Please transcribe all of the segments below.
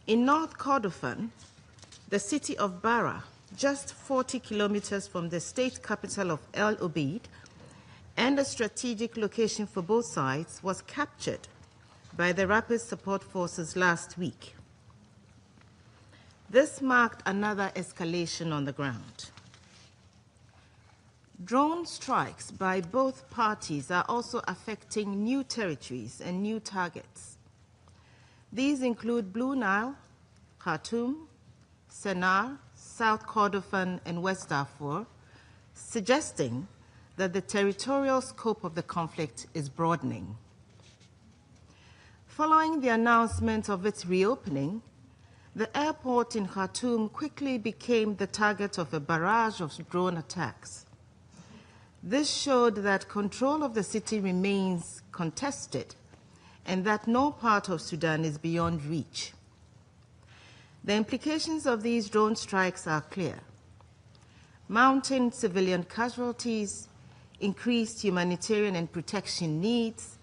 In North Kordofan, the city of Bara, just 40 kilometers from the state capital of El Obeid, and a strategic location for both sides, was captured by the Rapid Support Forces last week. This marked another escalation on the ground. Drone strikes by both parties are also affecting new territories and new targets. These include Blue Nile, Khartoum, Sennar, South Kordofan, and West Darfur, suggesting that the territorial scope of the conflict is broadening. Following the announcement of its reopening, the airport in Khartoum quickly became the target of a barrage of drone attacks. This showed that control of the city remains contested and that no part of Sudan is beyond reach. The implications of these drone strikes are clear: mounting civilian casualties, increased humanitarian and protection needs,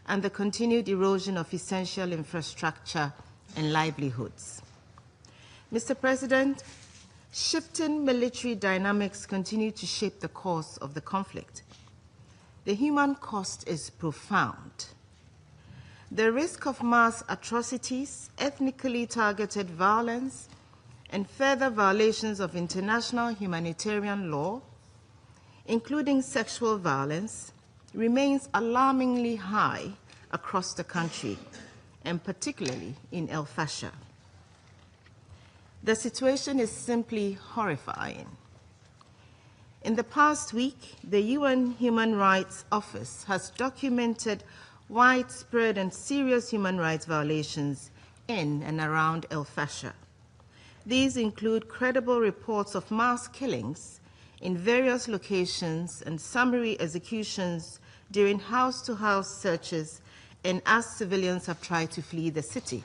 and the continued erosion of essential infrastructure and livelihoods. Mr. President, shifting military dynamics continue to shape the course of the conflict. The human cost is profound. The risk of mass atrocities, ethnically targeted violence, and further violations of international humanitarian law, including sexual violence, remains alarmingly high across the country, and particularly in Al-Fasher. The situation is simply horrifying. In the past week, the UN Human Rights Office has documented widespread and serious human rights violations in and around Al-Fasher. These include credible reports of mass killings in various locations and summary executions during house-to-house searches and as civilians have tried to flee the city.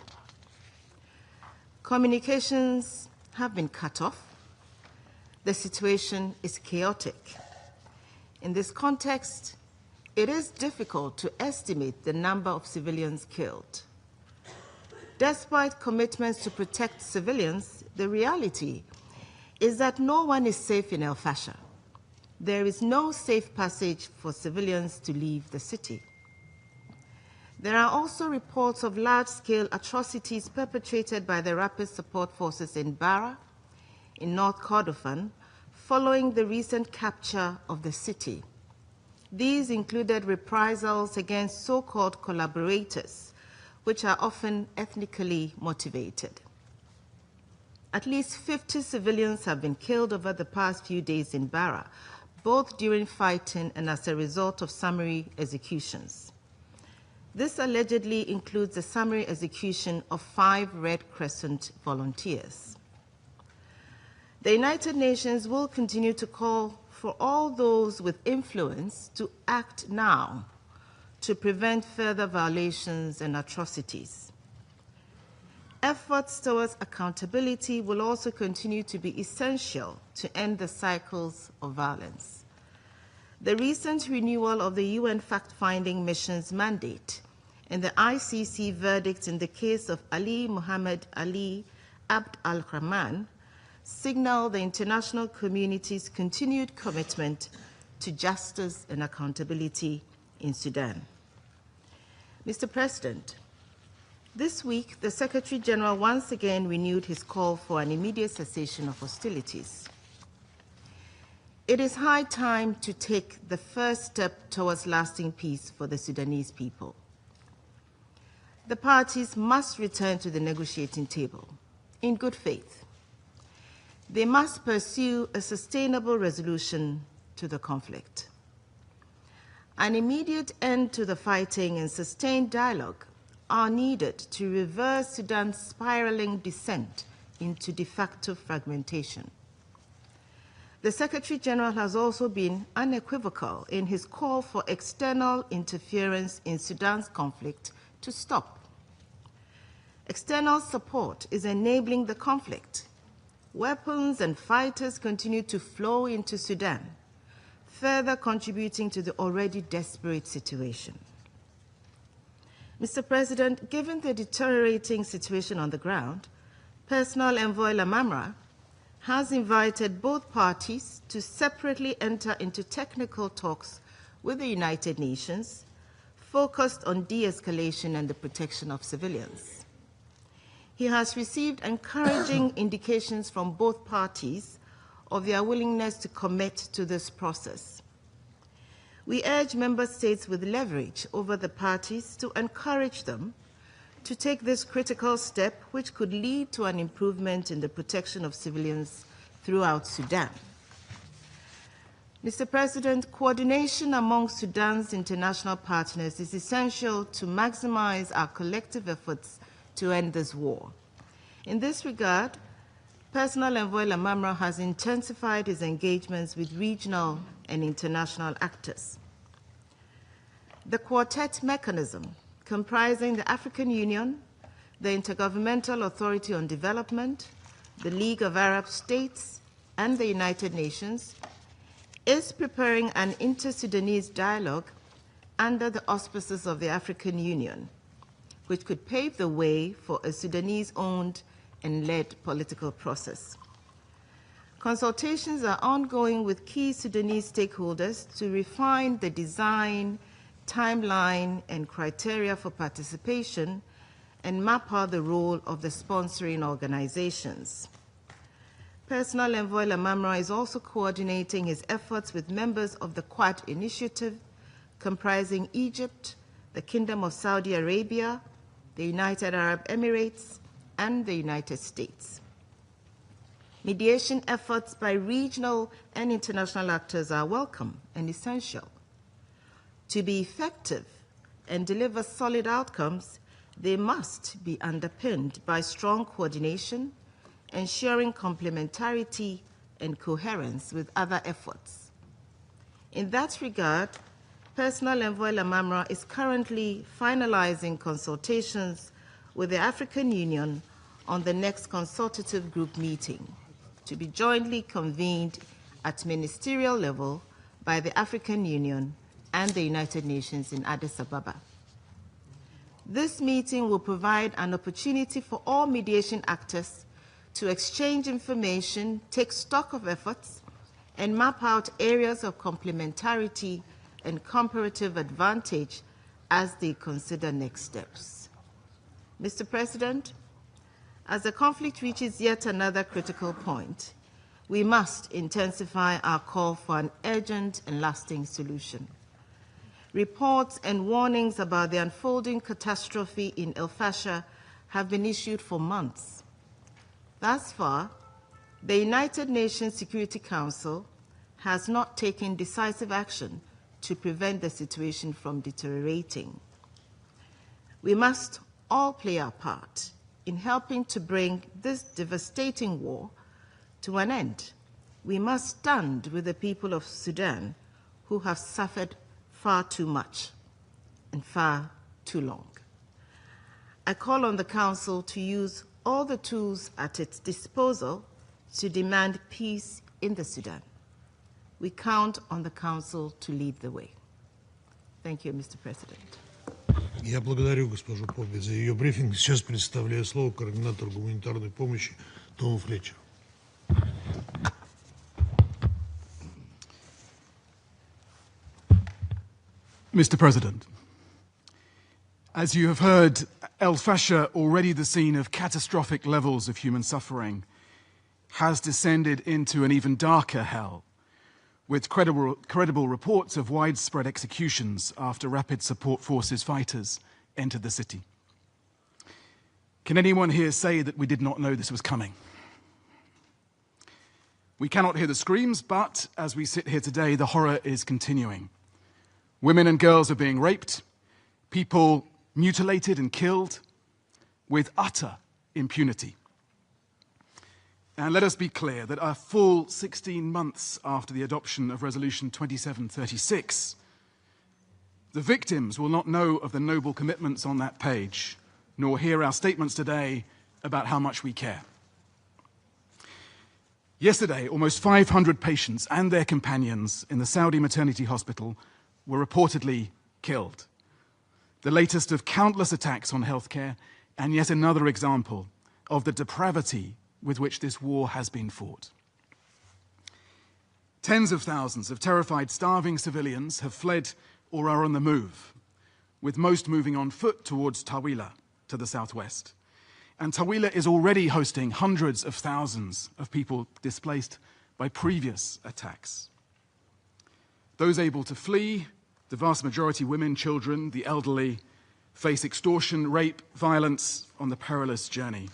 Communications have been cut off. The situation is chaotic. In this context, it is difficult to estimate the number of civilians killed. Despite commitments to protect civilians, the reality is that no one is safe in Al-Fasher. There is no safe passage for civilians to leave the city. There are also reports of large-scale atrocities perpetrated by the Rapid Support Forces in Bara, in North Kordofan, following the recent capture of the city. These included reprisals against so-called collaborators, which are often ethnically motivated. At least 50 civilians have been killed over the past few days in Bara, both during fighting and as a result of summary executions. This allegedly includes the summary execution of 5 Red Crescent volunteers. The United Nations will continue to call for all those with influence to act now to prevent further violations and atrocities. Efforts towards accountability will also continue to be essential to end the cycles of violence. The recent renewal of the UN fact-finding mission's mandate and the ICC verdict in the case of Ali Muhammad Ali Abd al-Rahman signal the international community's continued commitment to justice and accountability in Sudan. Mr. President, this week, the Secretary General once again renewed his call for an immediate cessation of hostilities. It is high time to take the first step towards lasting peace for the Sudanese people. The parties must return to the negotiating table in good faith. They must pursue a sustainable resolution to the conflict. An immediate end to the fighting and sustained dialogue are needed to reverse Sudan's spiraling descent into de facto fragmentation. The Secretary General has also been unequivocal in his call for external interference in Sudan's conflict to stop. External support is enabling the conflict. Weapons and fighters continue to flow into Sudan, further contributing to the already desperate situation. Mr. President, given the deteriorating situation on the ground, Personal Envoy Lamamra has invited both parties to separately enter into technical talks with the United Nations focused on de-escalation and the protection of civilians. He has received encouraging indications from both parties of their willingness to commit to this process. We urge member states with leverage over the parties to encourage them to take this critical step, which could lead to an improvement in the protection of civilians throughout Sudan. Mr. President, coordination among Sudan's international partners is essential to maximize our collective efforts to end this war. In this regard, Personal Envoy Lamamra has intensified his engagements with regional and international actors. The Quartet mechanism, comprising the African Union, the Intergovernmental Authority on Development, the League of Arab States, and the United Nations, is preparing an inter-Sudanese dialogue under the auspices of the African Union, which could pave the way for a Sudanese-owned and led political process. Consultations are ongoing with key Sudanese stakeholders to refine the design, timeline, and criteria for participation and map out the role of the sponsoring organizations. Personal Envoy Lamamra is also coordinating his efforts with members of the Quad Initiative, comprising Egypt, the Kingdom of Saudi Arabia, the United Arab Emirates, and the United States. Mediation efforts by regional and international actors are welcome and essential. To be effective and deliver solid outcomes, they must be underpinned by strong coordination, ensuring complementarity and coherence with other efforts. In that regard, Personal Envoy Lamamra is currently finalizing consultations with the African Union on the next consultative group meeting, to be jointly convened at ministerial level by the African Union and the United Nations in Addis Ababa. This meeting will provide an opportunity for all mediation actors to exchange information, take stock of efforts, and map out areas of complementarity and comparative advantage as they consider next steps. Mr. President, as the conflict reaches yet another critical point, we must intensify our call for an urgent and lasting solution. Reports and warnings about the unfolding catastrophe in Al-Fasher have been issued for months. Thus far, the United Nations Security Council has not taken decisive action to prevent the situation from deteriorating. We must all play our part in helping to bring this devastating war to an end. We must stand with the people of Sudan who have suffered far too much and far too long. I call on the Council to use all the tools at its disposal to demand peace in the Sudan. We count on the Council to lead the way. Thank you, Mr. President. Я благодарю госпожу Поппи за ее брифинг. Сейчас предоставляю слово координатору гуманитарной помощи Тому Флетчеру. Mr. President, as you have heard, Al-Fasher, already the scene of catastrophic levels of human suffering, has descended into an even darker hell, with credible reports of widespread executions after Rapid Support Forces fighters entered the city. Can anyone here say that we did not know this was coming? We cannot hear the screams, but as we sit here today, the horror is continuing. Women and girls are being raped, people mutilated and killed with utter impunity. And let us be clear that a full 16 months after the adoption of Resolution 2736, the victims will not know of the noble commitments on that page, nor hear our statements today about how much we care. Yesterday, almost 500 patients and their companions in the Saudi maternity hospital were reportedly killed. The latest of countless attacks on healthcare, and yet another example of the depravity with which this war has been fought. Tens of thousands of terrified, starving civilians have fled or are on the move, with most moving on foot towards Tawila, to the southwest. And Tawila is already hosting hundreds of thousands of people displaced by previous attacks. Those able to flee, the vast majority women, children, the elderly, face extortion, rape, violence on the perilous journey.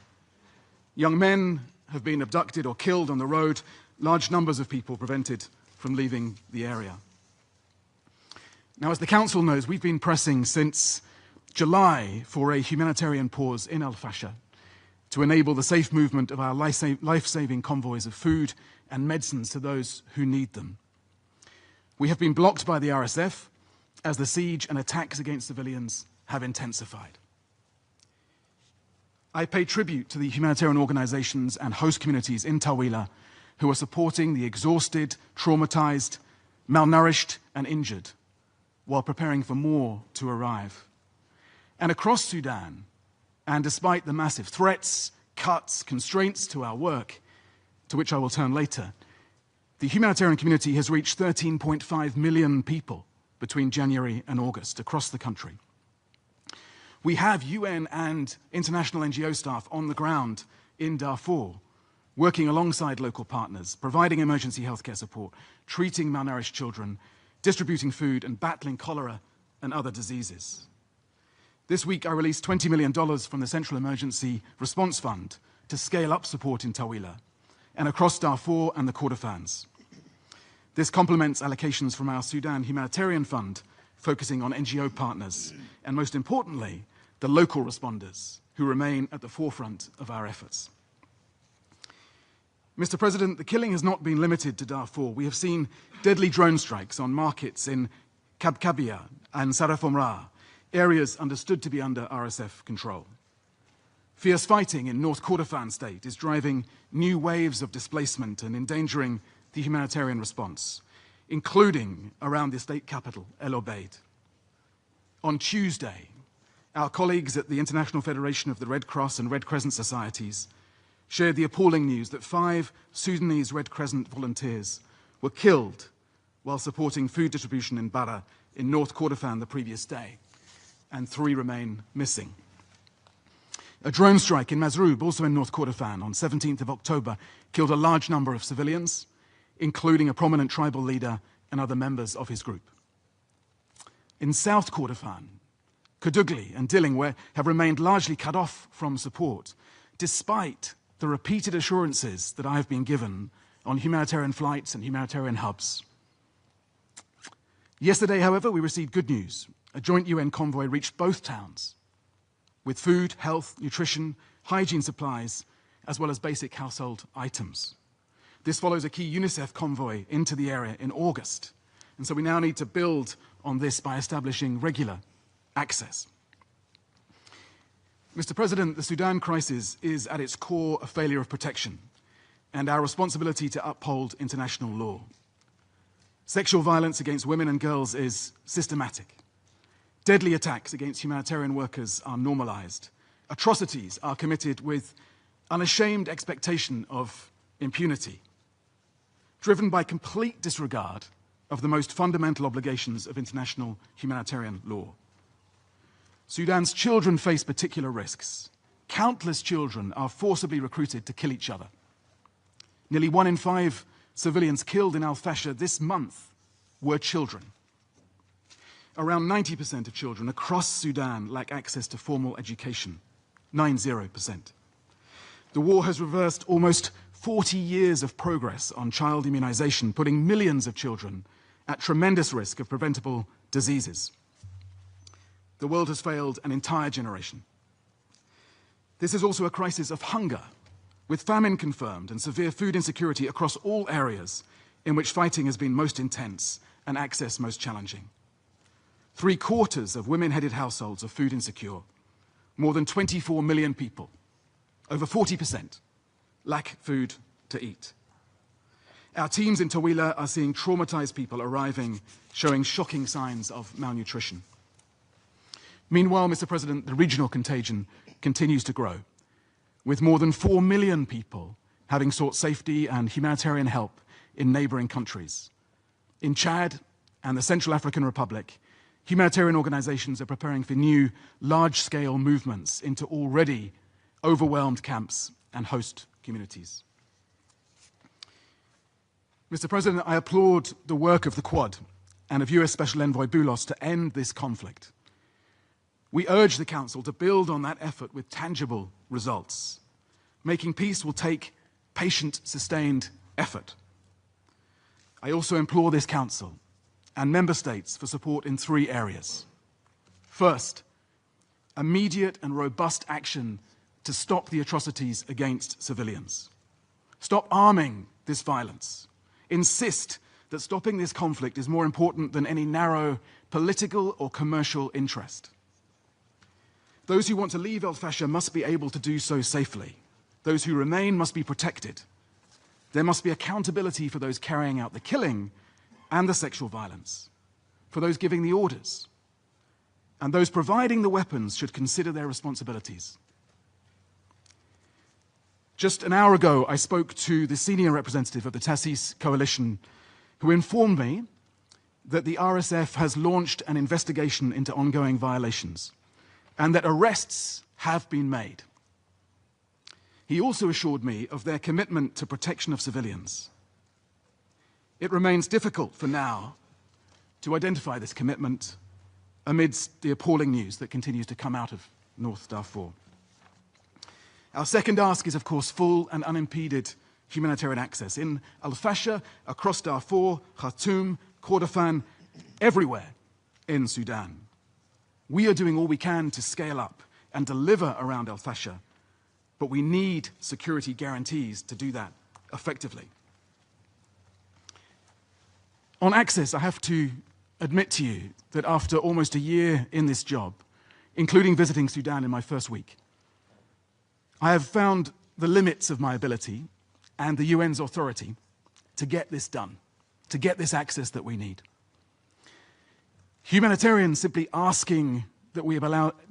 Young men have been abducted or killed on the road, large numbers of people prevented from leaving the area. Now, as the Council knows, we've been pressing since July for a humanitarian pause in Al-Fasher to enable the safe movement of our life-saving convoys of food and medicines to those who need them. We have been blocked by the RSF as the siege and attacks against civilians have intensified. I pay tribute to the humanitarian organizations and host communities in Tawila who are supporting the exhausted, traumatized, malnourished, and injured while preparing for more to arrive. And across Sudan, and despite the massive threats, cuts, constraints to our work, to which I will turn later, the humanitarian community has reached 13.5 million people between January and August across the country. We have UN and international NGO staff on the ground in Darfur, working alongside local partners, providing emergency healthcare support, treating malnourished children, distributing food, and battling cholera and other diseases. This week, I released $20 million from the Central Emergency Response Fund to scale up support in Tawila and across Darfur and the Kordofans. This complements allocations from our Sudan Humanitarian Fund, focusing on NGO partners, and most importantly, the local responders who remain at the forefront of our efforts. Mr. President, the killing has not been limited to Darfur. We have seen deadly drone strikes on markets in Kabkabia and Sarafomra, areas understood to be under RSF control. Fierce fighting in North Kordofan state is driving new waves of displacement and endangering the humanitarian response, including around the state capital, El Obeid. On Tuesday, our colleagues at the International Federation of the Red Cross and Red Crescent Societies shared the appalling news that 5 Sudanese Red Crescent volunteers were killed while supporting food distribution in Bara in North Kordofan the previous day, and 3 remain missing. A drone strike in Mazrub, also in North Kordofan, on 17th of October, killed a large number of civilians, including a prominent tribal leader and other members of his group. In South Kordofan, Kadugli and Dilling have remained largely cut off from support, despite the repeated assurances that I have been given on humanitarian flights and humanitarian hubs. Yesterday, however, we received good news. A joint UN convoy reached both towns with food, health, nutrition, hygiene supplies, as well as basic household items. This follows a key UNICEF convoy into the area in August, and so we now need to build on this by establishing regular access. Mr. President, the Sudan crisis is at its core a failure of protection and our responsibility to uphold international law. Sexual violence against women and girls is systematic. Deadly attacks against humanitarian workers are normalized. Atrocities are committed with unashamed expectation of impunity, driven by complete disregard of the most fundamental obligations of international humanitarian law. Sudan's children face particular risks. Countless children are forcibly recruited to kill each other. Nearly 1 in 5 civilians killed in Al-Fasher this month were children. Around 90% of children across Sudan lack access to formal education, 90%. The war has reversed almost 40 years of progress on child immunization, putting millions of children at tremendous risk of preventable diseases. The world has failed an entire generation. This is also a crisis of hunger, with famine confirmed and severe food insecurity across all areas in which fighting has been most intense and access most challenging. 3/4 of women-headed households are food insecure. More than 24 million people, over 40%, lack food to eat. Our teams in Tawila are seeing traumatized people arriving, showing shocking signs of malnutrition. Meanwhile, Mr. President, the regional contagion continues to grow. with more than 4 million people having sought safety and humanitarian help in neighboring countries. In Chad and the Central African Republic, humanitarian organizations are preparing for new, large-scale movements into already overwhelmed camps and host communities. Mr. President, I applaud the work of the Quad and of US Special Envoy Boulos to end this conflict. We urge the Council to build on that effort with tangible results. Making peace will take patient, sustained effort. I also implore this Council and Member States for support in 3 areas. First, immediate and robust action to stop the atrocities against civilians. Stop arming this violence. Insist that stopping this conflict is more important than any narrow political or commercial interest. Those who want to leave Al-Fasher must be able to do so safely. Those who remain must be protected. There must be accountability for those carrying out the killing and the sexual violence, for those giving the orders, and those providing the weapons should consider their responsibilities. Just an hour ago, I spoke to the senior representative of the Tassis coalition, who informed me that the RSF has launched an investigation into ongoing violations and that arrests have been made. He also assured me of their commitment to protection of civilians. It remains difficult for now to identify this commitment amidst the appalling news that continues to come out of North Darfur. Our second ask is, of course, full and unimpeded humanitarian access in Al-Fasher, across Darfur, Khartoum, Kordofan, everywhere in Sudan. We are doing all we can to scale up and deliver around Al-Fasher, but we need security guarantees to do that effectively. On access, I have to admit to you that after almost a year in this job, including visiting Sudan in my first week, I have found the limits of my ability and the UN's authority to get this done, to get this access that we need. Humanitarians simply asking that we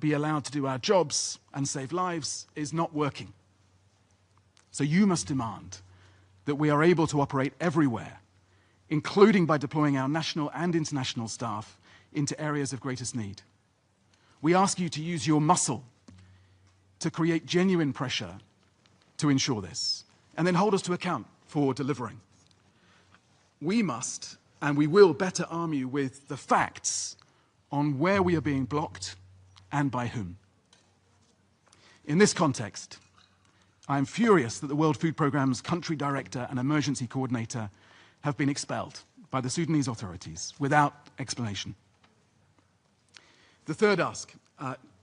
be allowed to do our jobs and save lives is not working. So you must demand that we are able to operate everywhere, including by deploying our national and international staff into areas of greatest need. We ask you to use your muscle to create genuine pressure to ensure this, and then hold us to account for delivering. We must, and we will, better arm you with the facts on where we are being blocked and by whom. In this context, I am furious that the World Food Programme's country director and emergency coordinator have been expelled by the Sudanese authorities without explanation. The third ask,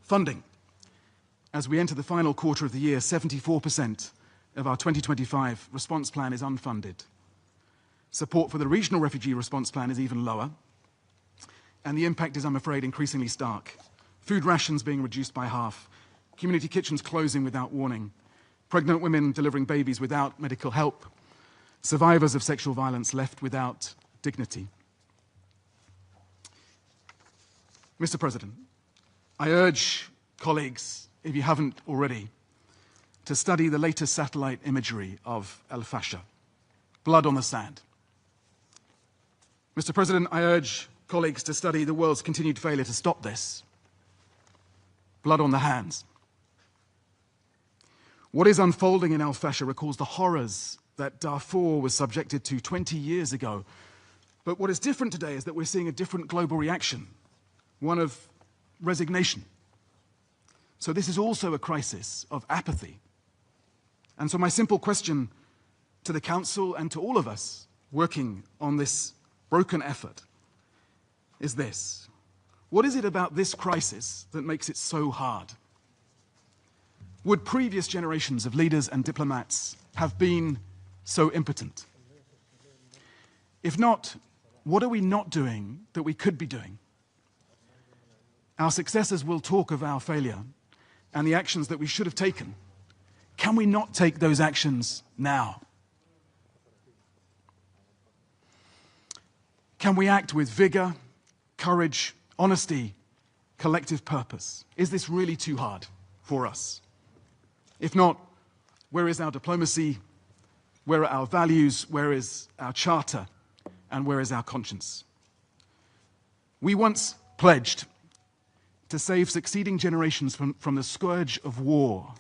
funding. As we enter the final quarter of the year, 74% of our 2025 response plan is unfunded. Support for the regional refugee response plan is even lower. And the impact is, I'm afraid, increasingly stark. Food rations being reduced by half, community kitchens closing without warning, pregnant women delivering babies without medical help, survivors of sexual violence left without dignity. Mr. President, I urge colleagues, if you haven't already, to study the latest satellite imagery of Al-Fasher, blood on the sand. Mr. President, I urge colleagues to study the world's continued failure to stop this. Blood on the hands. What is unfolding in Al-Fasher recalls the horrors that Darfur was subjected to 20 years ago. But what is different today is that we're seeing a different global reaction, one of resignation. So this is also a crisis of apathy. And so my simple question to the Council and to all of us working on this broken effort is this: what is it about this crisis that makes it so hard? Would previous generations of leaders and diplomats have been so impotent? If not, what are we not doing that we could be doing? Our successors will talk of our failure and the actions that we should have taken. Can we not take those actions now? Can we act with vigor, courage, honesty, collective purpose? Is this really too hard for us? If not, Where is our diplomacy? Where are our values? Where is our charter? And where is our conscience? We once pledged to save succeeding generations from the scourge of war,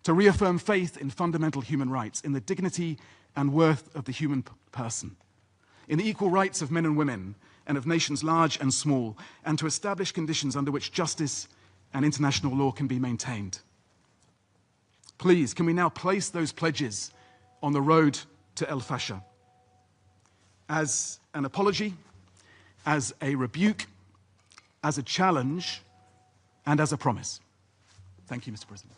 to reaffirm faith in fundamental human rights, in the dignity and worth of the human person, in the equal rights of men and women, and of nations large and small, and to establish conditions under which justice and international law can be maintained. Please, can we now place those pledges on the road to Al-Fasher as an apology, as a rebuke, as a challenge, and as a promise? Thank you, Mr. President.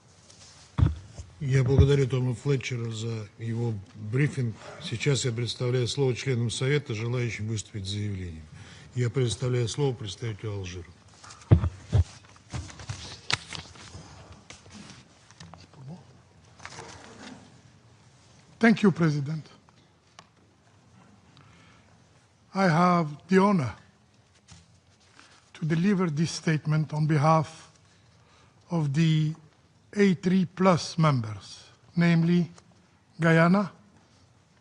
Я благодарю Тома Флетчера за его брифинг. Сейчас я предоставляю слово членам Совета, желающим выступить с заявлением. Я предоставляю слово представителю Алжира. Thank you, President. I have the honor to deliver this statement on behalf of the A3 plus members, namely Guyana,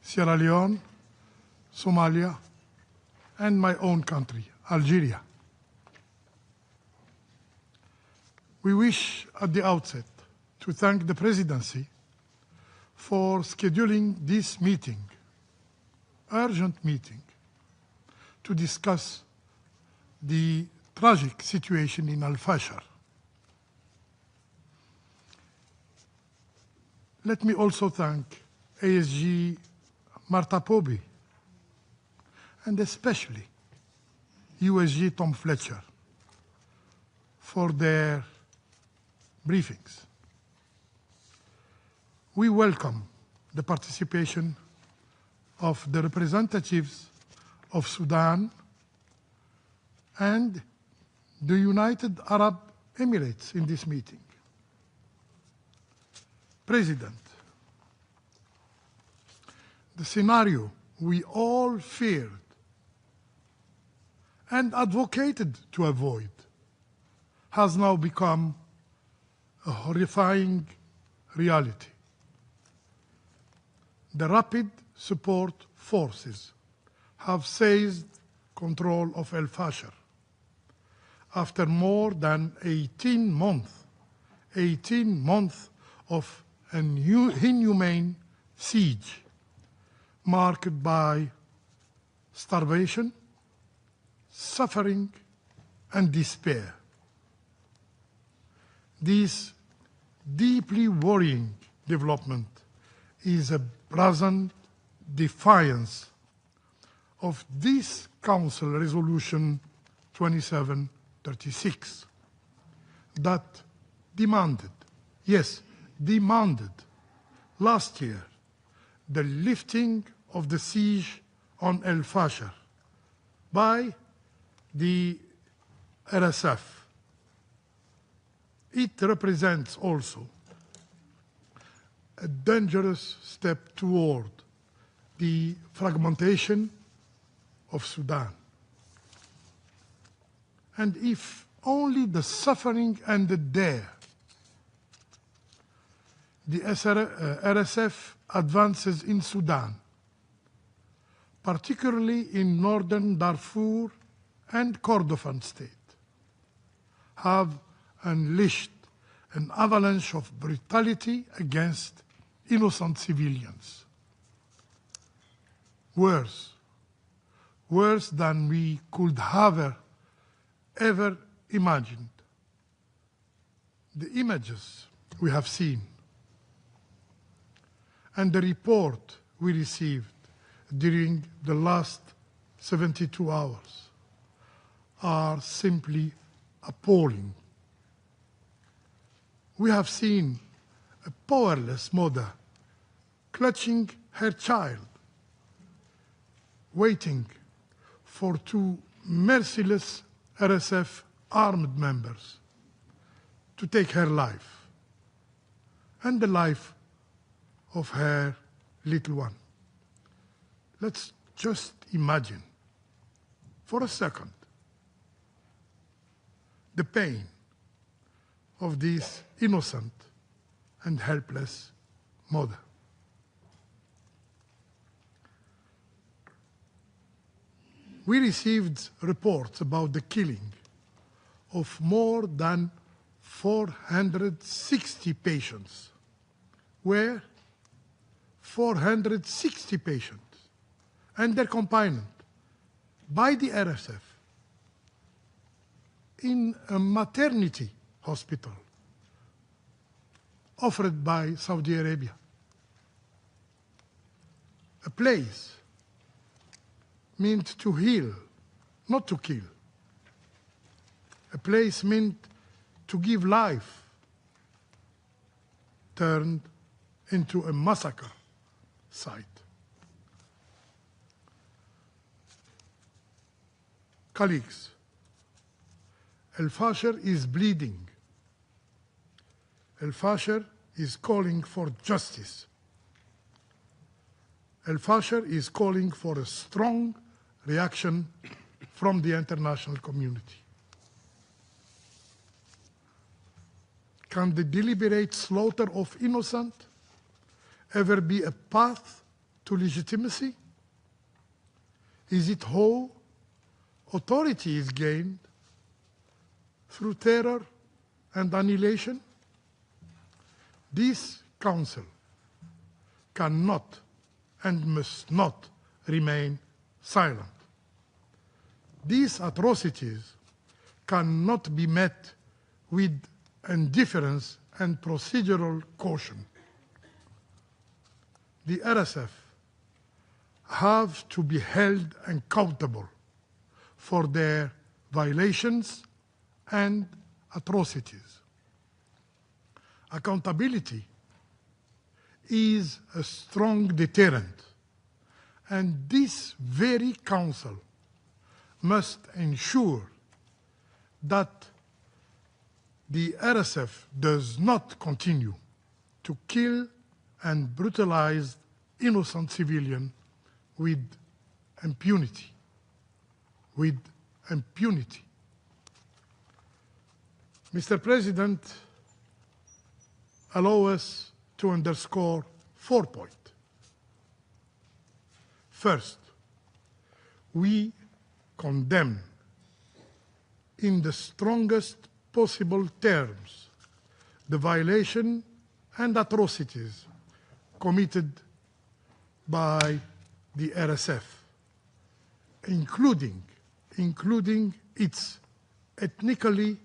Sierra Leone, Somalia, and my own country, Algeria. We wish at the outset to thank the Presidency for scheduling this meeting, urgent meeting, to discuss the tragic situation in Al-Fasher. Let me also thank ASG Marta Pobi and especially USG Tom Fletcher for their briefings. We welcome the participation of the representatives of Sudan and the United Arab Emirates in this meeting. President, the scenario we all feared and advocated to avoid has now become a horrifying reality. The rapid support forces have seized control of Al-Fasher after more than 18 months of an inhumane siege marked by starvation, suffering, and despair. This deeply worrying development is a brazen defiance of this Council Resolution 2736 that demanded last year the lifting of the siege on Al-Fasher by the RSF. It represents also a dangerous step toward the fragmentation of Sudan. And if only the suffering ended there, the RSF advances in Sudan, particularly in northern Darfur and Kordofan state, have unleashed an avalanche of brutality against innocent civilians. Worse than we could have ever imagined. The images we have seen and the report we received during the last 72 hours are simply appalling. We have seen a powerless mother clutching her child, waiting for two merciless RSF armed members to take her life and the life of her little one. Let's just imagine for a second the pain of this innocent and helpless mother. We received reports about the killing of more than 460 patients. Where? 460 patients and their companion by the RSF in a maternity hospital offered by Saudi Arabia. A place meant to heal, not to kill. A place meant to give life, turned into a massacre site. Colleagues, Al-Fasher is bleeding. Al-Fasher is calling for justice. Al-Fasher is calling for a strong reaction from the international community. Can the deliberate slaughter of innocent ever be a path to legitimacy? Is it how authority is gained through terror and annihilation? This Council cannot and must not remain silent. These atrocities cannot be met with indifference and procedural caution. The RSF have to be held accountable for their violations and atrocities. Accountability is a strong deterrent, and this very Council must ensure that the RSF does not continue to kill and brutalize innocent civilians with impunity. Mr. President, allow us to underscore 4 points. First, we condemn in the strongest possible terms the violation and atrocities committed by the RSF, including its ethnically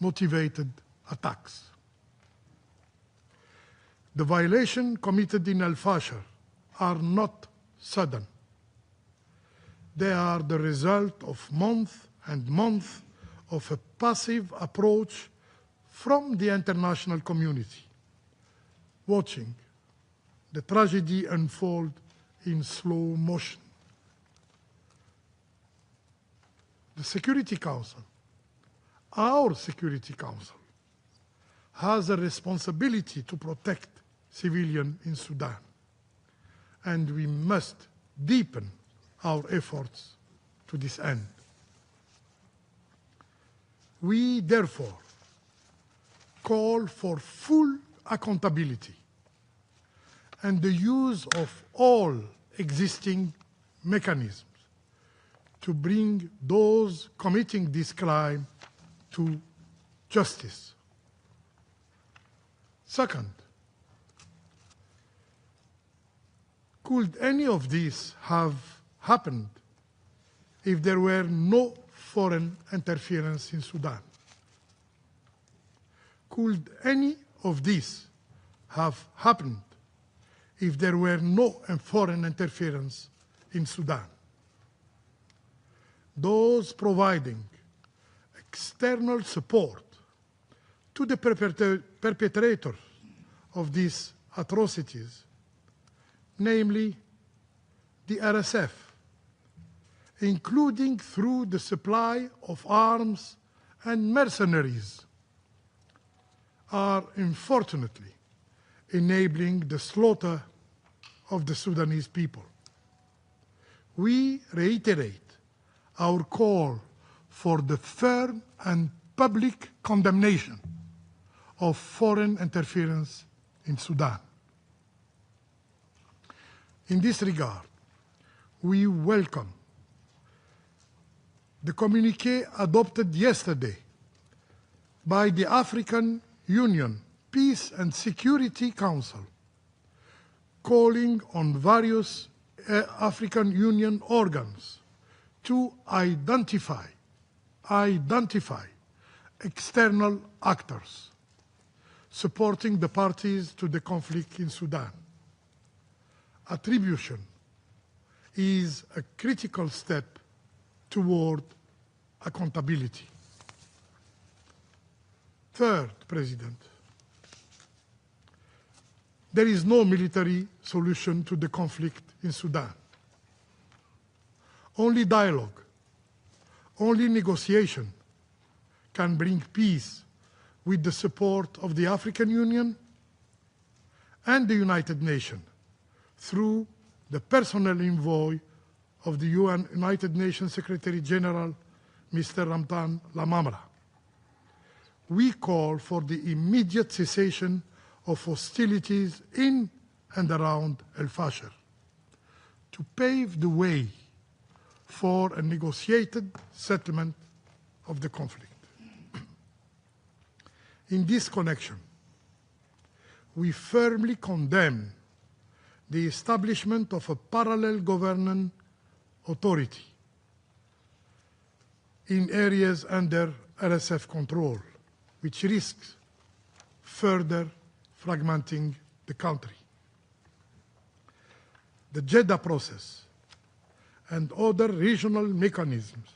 motivated attacks. The violations committed in Al-Fasher are not sudden. They are the result of months and months of a passive approach from the international community, watching the tragedy unfold in slow motion. The Security Council, our Security Council, has a responsibility to protect civilians in Sudan, and we must deepen our efforts to this end. We therefore call for full accountability and the use of all existing mechanisms to bring those committing this crime to justice. Second, could any of this have happened if there were no foreign interference in Sudan? Could any of this have happened if there were no foreign interference in Sudan? Those providing external support to the perpetrators of these atrocities, namely the RSF, including through the supply of arms and mercenaries, are unfortunately enabling the slaughter of the Sudanese people. We reiterate our call for the firm and public condemnation of foreign interference in Sudan. In this regard, we welcome the communiqué adopted yesterday by the African Union Peace and Security Council, calling on various African Union organs to identify external actors supporting the parties to the conflict in Sudan. Attribution is a critical step toward accountability. Third, President, there is no military solution to the conflict in Sudan. Only dialogue, only negotiation can bring peace with the support of the African Union and the United Nations through the personal envoy of the United Nations Secretary General, Mr. Ramtan Lamamra. We call for the immediate cessation of hostilities in and around al-Fasher to pave the way for a negotiated settlement of the conflict. In this connection, we firmly condemn the establishment of a parallel governing authority in areas under RSF control, which risks further fragmenting the country. The Jeddah process and other regional mechanisms,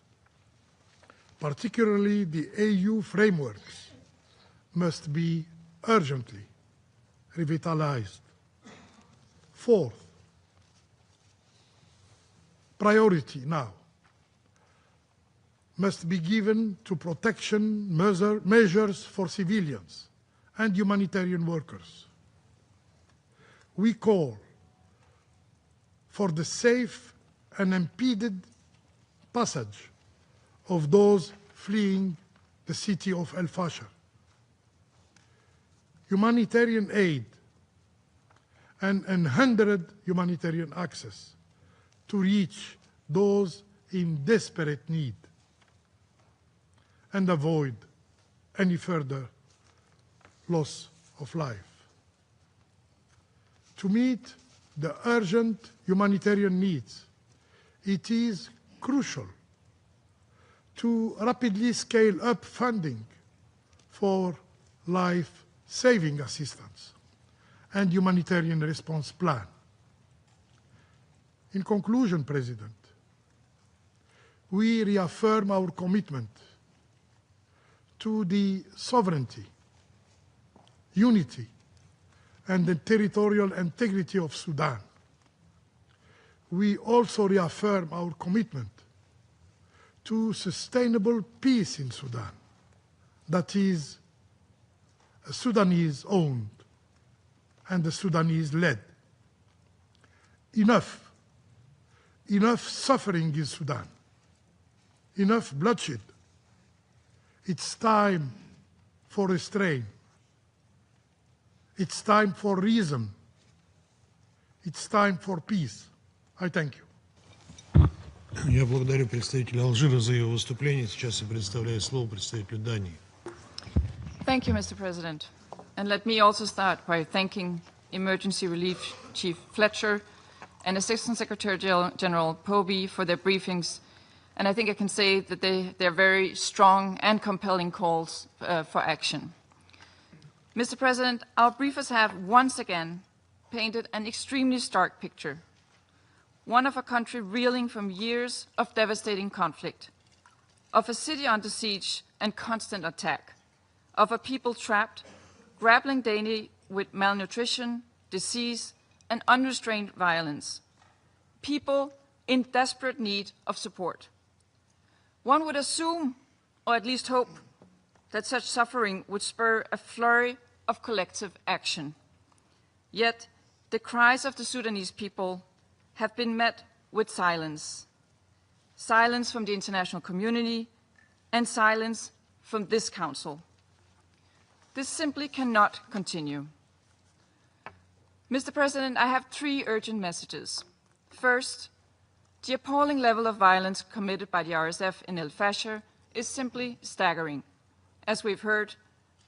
particularly the AU frameworks, must be urgently revitalized. Fourth, priority now must be given to protection measures for civilians and humanitarian workers. We call for the safe and unimpeded passage of those fleeing the city of Al-Fasher. Humanitarian aid and unhindered humanitarian access to reach those in desperate need and avoid any further loss of life. To meet the urgent humanitarian needs, it is crucial to rapidly scale up funding for life-saving assistance and humanitarian response plan. In conclusion, President, we reaffirm our commitment to the sovereignty, unity, and the territorial integrity of Sudan. We also reaffirm our commitment to sustainable peace in Sudan that is Sudanese-owned and the Sudanese-led. Enough suffering in Sudan, enough bloodshed. It's time for restraint. It's time for reason. It's time for peace. I thank you. Я благодарю представителя Алжира за его выступление. Сейчас я предоставляю слово представителю Дании. Thank you, Mr. President. And let me also start by thanking Emergency Relief Chief Fletcher and Assistant Secretary General Poby for their briefings. And I think I can say that they're very strong and compelling calls for action. Mr. President, our briefers have once again painted an extremely stark picture. One of a country reeling from years of devastating conflict, of a city under siege and constant attack, of a people trapped, grappling daily with malnutrition, disease, and unrestrained violence. People in desperate need of support. One would assume, or at least hope, that such suffering would spur a flurry of collective action. Yet, the cries of the Sudanese people have been met with silence. Silence from the international community and silence from this Council. This simply cannot continue. Mr. President, I have 3 urgent messages. First, the appalling level of violence committed by the RSF in al-Fasher is simply staggering. As we've heard,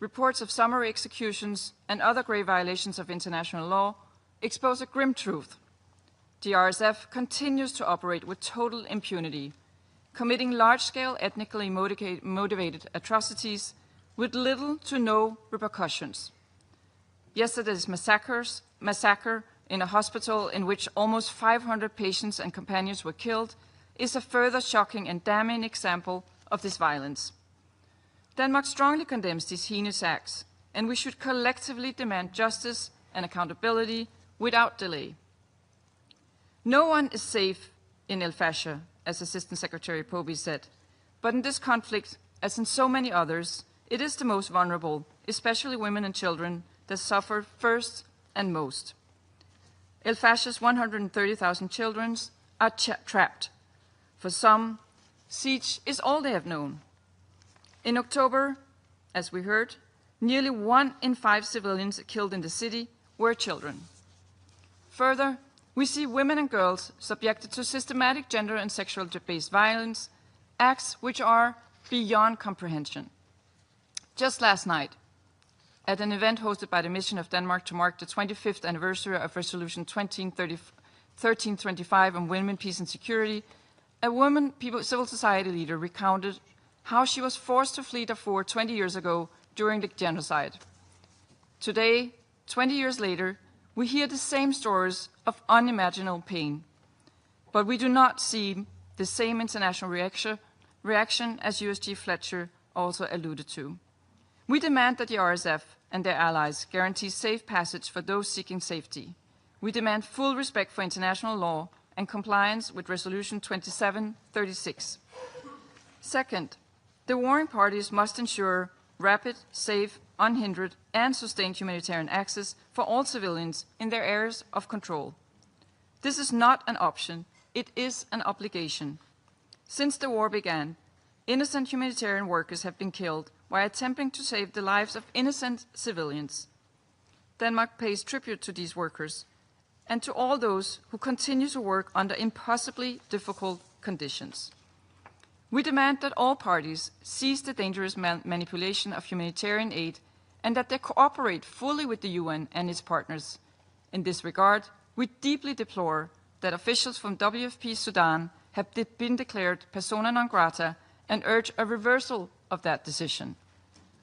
reports of summary executions and other grave violations of international law expose a grim truth. The RSF continues to operate with total impunity, committing large-scale ethnically motivated atrocities with little to no repercussions. Yesterday's massacre in a hospital in which almost 500 patients and companions were killed is a further shocking and damning example of this violence. Denmark strongly condemns these heinous acts, and we should collectively demand justice and accountability without delay. No one is safe in al-Fasher, as Assistant Secretary Poby said, but in this conflict, as in so many others, it is the most vulnerable, especially women and children, that suffer first and most. Al-Fasher's 130,000 children are trapped. For some, siege is all they have known. In October, as we heard, nearly 1 in 5 civilians killed in the city were children. Further, we see women and girls subjected to systematic gender and sexual-based violence, acts which are beyond comprehension. Just last night, at an event hosted by the Mission of Denmark to mark the 25th anniversary of Resolution 1325 on Women, Peace and Security, a woman, civil society leader recounted how she was forced to flee Darfur 20 years ago during the genocide. Today, 20 years later, we hear the same stories of unimaginable pain, but we do not see the same international reaction as USG Fletcher also alluded to. We demand that the RSF and their allies guarantee safe passage for those seeking safety. We demand full respect for international law and compliance with Resolution 2736. Second, the warring parties must ensure rapid, safe, unhindered, and sustained humanitarian access for all civilians in their areas of control. This is not an option, it is an obligation. Since the war began, innocent humanitarian workers have been killed while attempting to save the lives of innocent civilians. Denmark pays tribute to these workers and to all those who continue to work under impossibly difficult conditions. We demand that all parties cease the dangerous manipulation of humanitarian aid and that they cooperate fully with the UN and its partners. In this regard, we deeply deplore that officials from WFP Sudan have been declared persona non grata and urge a reversal of that decision.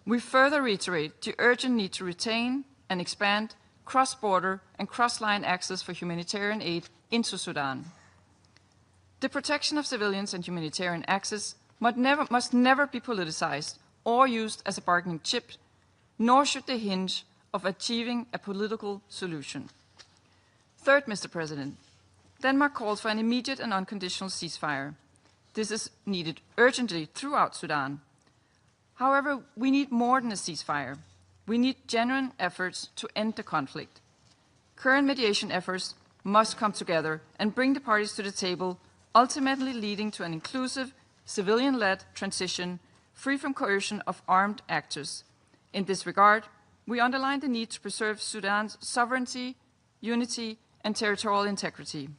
We further reiterate the urgent need to retain and expand cross-border and cross-line access for humanitarian aid into Sudan. The protection of civilians and humanitarian access must never be politicized or used as a bargaining chip, nor should they hinge on achieving a political solution. Third, Mr. President, Denmark calls for an immediate and unconditional ceasefire. This is needed urgently throughout Sudan. However, we need more than a ceasefire. We need genuine efforts to end the conflict. Current mediation efforts must come together and bring the parties to the table, ultimately leading to an inclusive, civilian-led transition free from coercion of armed actors. In this regard, we underline the need to preserve Sudan's sovereignty, unity, and territorial integrity.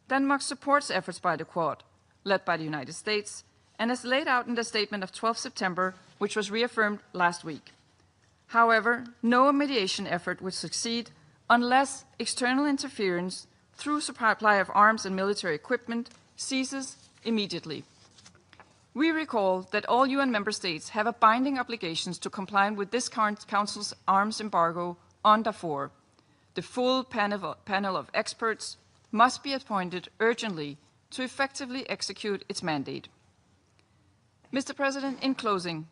Denmark supports efforts by the Quad, led by the United States, and as laid out in the statement of 12 September, which was reaffirmed last week. However, no mediation effort would succeed unless external interference through supply of arms and military equipment ceases immediately. We recall that all UN member states have a binding obligations to comply with this Council's arms embargo on Darfur. The full panel of experts must be appointed urgently to effectively execute its mandate. Mr. President, in closing,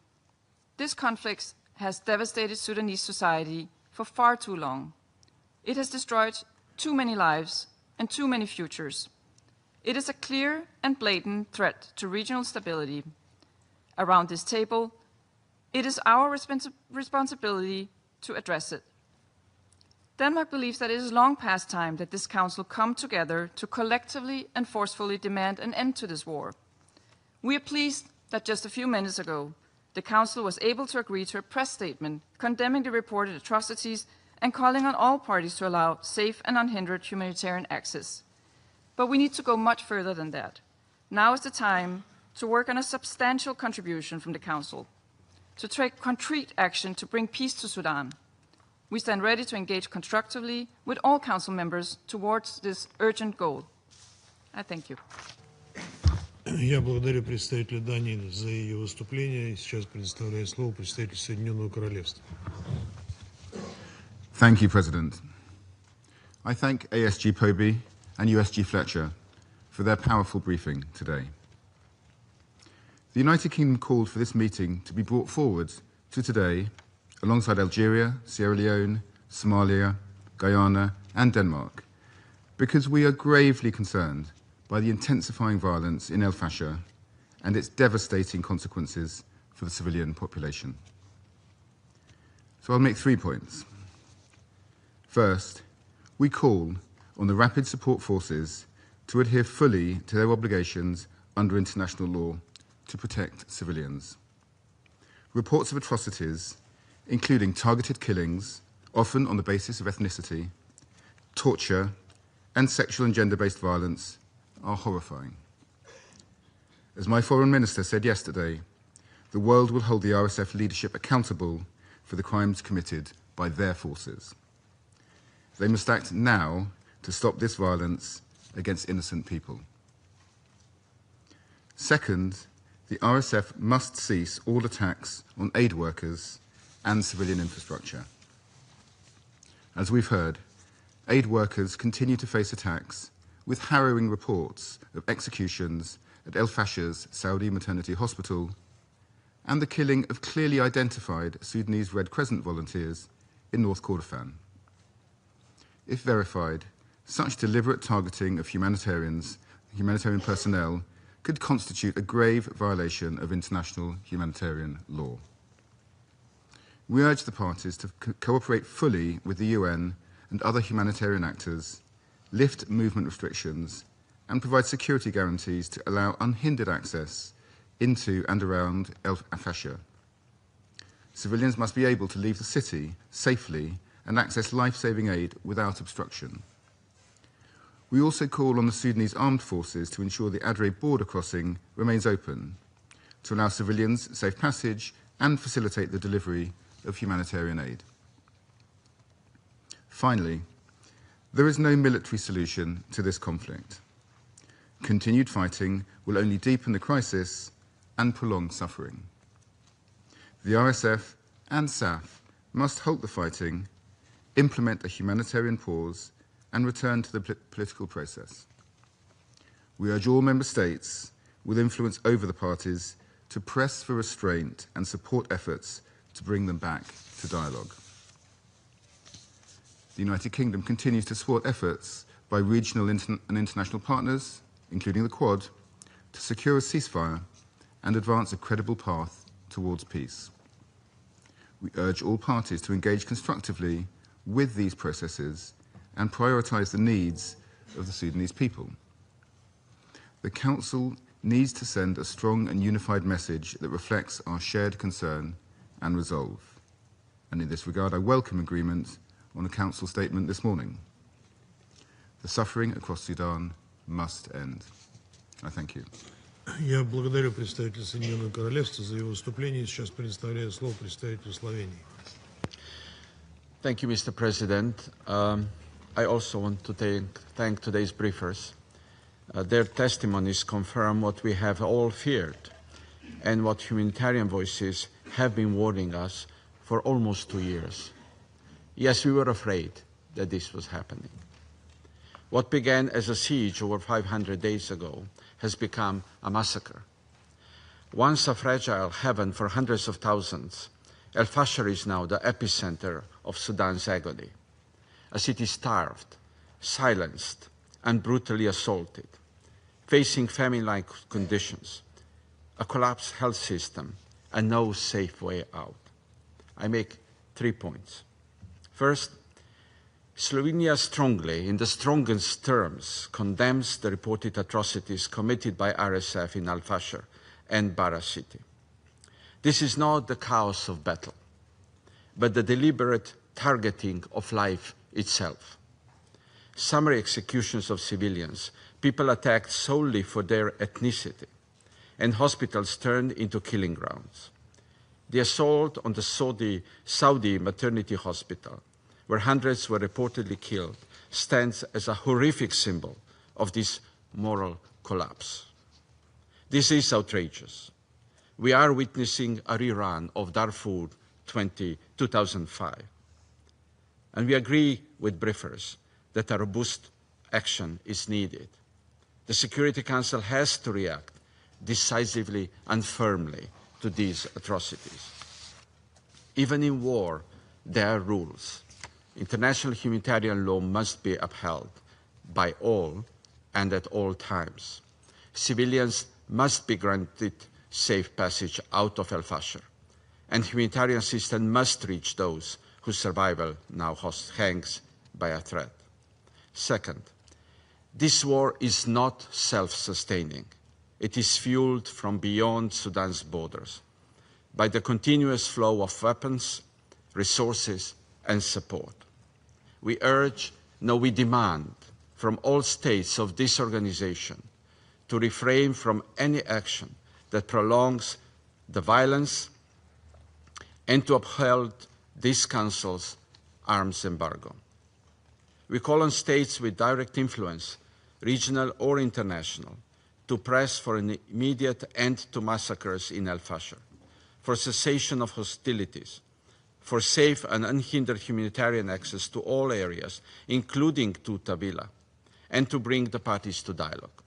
this conflict has devastated Sudanese society for far too long. It has destroyed too many lives and too many futures. It is a clear and blatant threat to regional stability. Around this table, it is our responsibility to address it. Denmark believes that it is long past time that this Council come together to collectively and forcefully demand an end to this war. We are pleased that just a few minutes ago, the Council was able to agree to a press statement condemning the reported atrocities and calling on all parties to allow safe and unhindered humanitarian access. But we need to go much further than that. Now is the time to work on a substantial contribution from the Council, to take concrete action to bring peace to Sudan. We stand ready to engage constructively with all Council members towards this urgent goal. I thank you. Я благодарю представителя Дании за ее выступление. И сейчас предоставляю слово представителю Соединенного Королевства. Thank you, President. I thank ASG Poby and USG Fletcher for their powerful briefing today. The United Kingdom called for this meeting to be brought forward to today alongside Algeria, Sierra Leone, Somalia, Guyana, and Denmark, because we are gravely concerned by the intensifying violence in Al-Fasher and its devastating consequences for the civilian population. So I'll make 3 points. First, we call on the Rapid Support Forces to adhere fully to their obligations under international law to protect civilians. Reports of atrocities, including targeted killings, often on the basis of ethnicity, torture, and sexual and gender-based violence, are horrifying. As my Foreign Minister said yesterday, the world will hold the RSF leadership accountable for the crimes committed by their forces. They must act now to stop this violence against innocent people. Second, the RSF must cease all attacks on aid workers and civilian infrastructure. As we've heard, aid workers continue to face attacks, with harrowing reports of executions at Al-Fashir's Saudi maternity hospital and the killing of clearly identified Sudanese Red Crescent volunteers in North Kordofan. If verified, such deliberate targeting of humanitarian personnel could constitute a grave violation of international humanitarian law. We urge the parties to cooperate fully with the UN and other humanitarian actors, lift movement restrictions, and provide security guarantees to allow unhindered access into and around Al-Fasher. Civilians must be able to leave the city safely and access life-saving aid without obstruction. We also call on the Sudanese armed forces to ensure the Adre border crossing remains open, to allow civilians safe passage and facilitate the delivery of humanitarian aid. Finally, there is no military solution to this conflict. Continued fighting will only deepen the crisis and prolong suffering. The RSF and SAF must halt the fighting, implement a humanitarian pause, and return to the political process. We urge all member states with influence over the parties to press for restraint and support efforts to bring them back to dialogue. The United Kingdom continues to support efforts by regional and international partners, including the Quad, to secure a ceasefire and advance a credible path towards peace. We urge all parties to engage constructively with these processes and prioritise the needs of the Sudanese people. The Council needs to send a strong and unified message that reflects our shared concern and resolve. And in this regard, I welcome agreement on a Council statement this morning. The suffering across Sudan must end. I thank you. Я благодарю представителя Соединенного Королевства за его выступление. Сейчас предоставляю слово представителю Словении. Thank you, Mr. President. I also want to thank today's briefers. Their testimonies confirm what we have all feared and what humanitarian voices have been warning us for almost 2 years. Yes, we were afraid that this was happening. What began as a siege over 500 days ago has become a massacre. Once a fragile haven for hundreds of thousands, Al-Fasher is now the epicenter of Sudan's agony. A city starved, silenced, and brutally assaulted, facing famine-like conditions, a collapsed health system, and no safe way out. I make 3 points. First, Slovenia strongly, in the strongest terms, condemns the reported atrocities committed by RSF in Al-Fasher and Bara city. This is not the chaos of battle, but the deliberate targeting of life itself. Summary executions of civilians, people attacked solely for their ethnicity, and hospitals turned into killing grounds. The assault on the Saudi maternity hospital, where hundreds were reportedly killed, stands as a horrific symbol of this moral collapse. This is outrageous. We are witnessing a rerun of Darfur 2005. And we agree with briefers that a robust action is needed. The Security Council has to react decisively and firmly to these atrocities. Even in war, there are rules. International humanitarian law must be upheld by all and at all times. Civilians must be granted safe passage out of al-Fasher, and humanitarian assistance must reach those whose survival now hangs by a thread. Second, this war is not self-sustaining. It is fueled from beyond Sudan's borders by the continuous flow of weapons, resources, and support. We urge, no, we demand from all states of this organization to refrain from any action that prolongs the violence and to uphold this Council's arms embargo. We call on states with direct influence, regional or international, to press for an immediate end to massacres in al-Fasher, for cessation of hostilities, for safe and unhindered humanitarian access to all areas, including to Tavila, and to bring the parties to dialogue.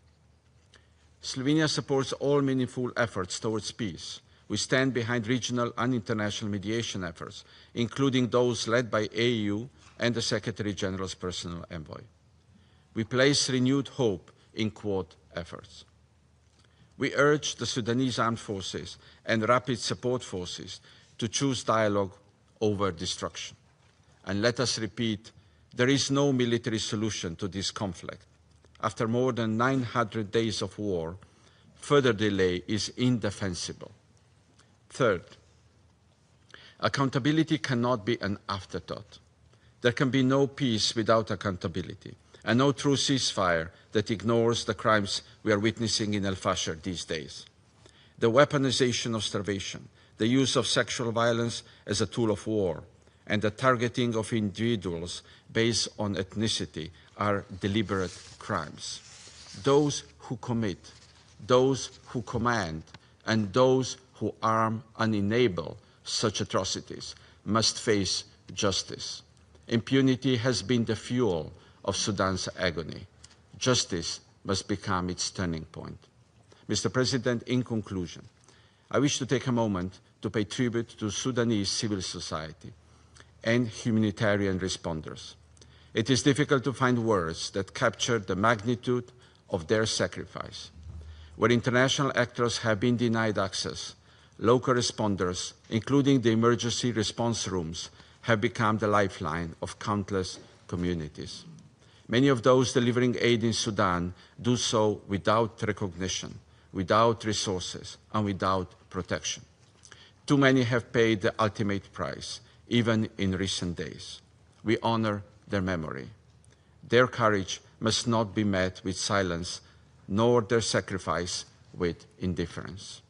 Slovenia supports all meaningful efforts towards peace. We stand behind regional and international mediation efforts, including those led by AU and the Secretary General's personal envoy. We place renewed hope in Quad efforts. We urge the Sudanese armed forces and rapid support forces to choose dialogue over destruction. And let us repeat, there is no military solution to this conflict. After more than 900 days of war, further delay is indefensible. Third, accountability cannot be an afterthought. There can be no peace without accountability, and no true ceasefire that ignores the crimes we are witnessing in al-Fasher these days. The weaponization of starvation, the use of sexual violence as a tool of war, and the targeting of individuals based on ethnicity are deliberate crimes. Those who commit, those who command, and those who arm and enable such atrocities must face justice. Impunity has been the fuel of Sudan's agony. Justice must become its turning point. Mr. President, in conclusion, I wish to take a moment to pay tribute to Sudanese civil society and humanitarian responders. It is difficult to find words that capture the magnitude of their sacrifice. Where international actors have been denied access, local responders, including the emergency response rooms, have become the lifeline of countless communities. Many of those delivering aid in Sudan do so without recognition, without resources, and without protection. Too many have paid the ultimate price, even in recent days. We honor their memory. Their courage must not be met with silence, nor their sacrifice with indifference.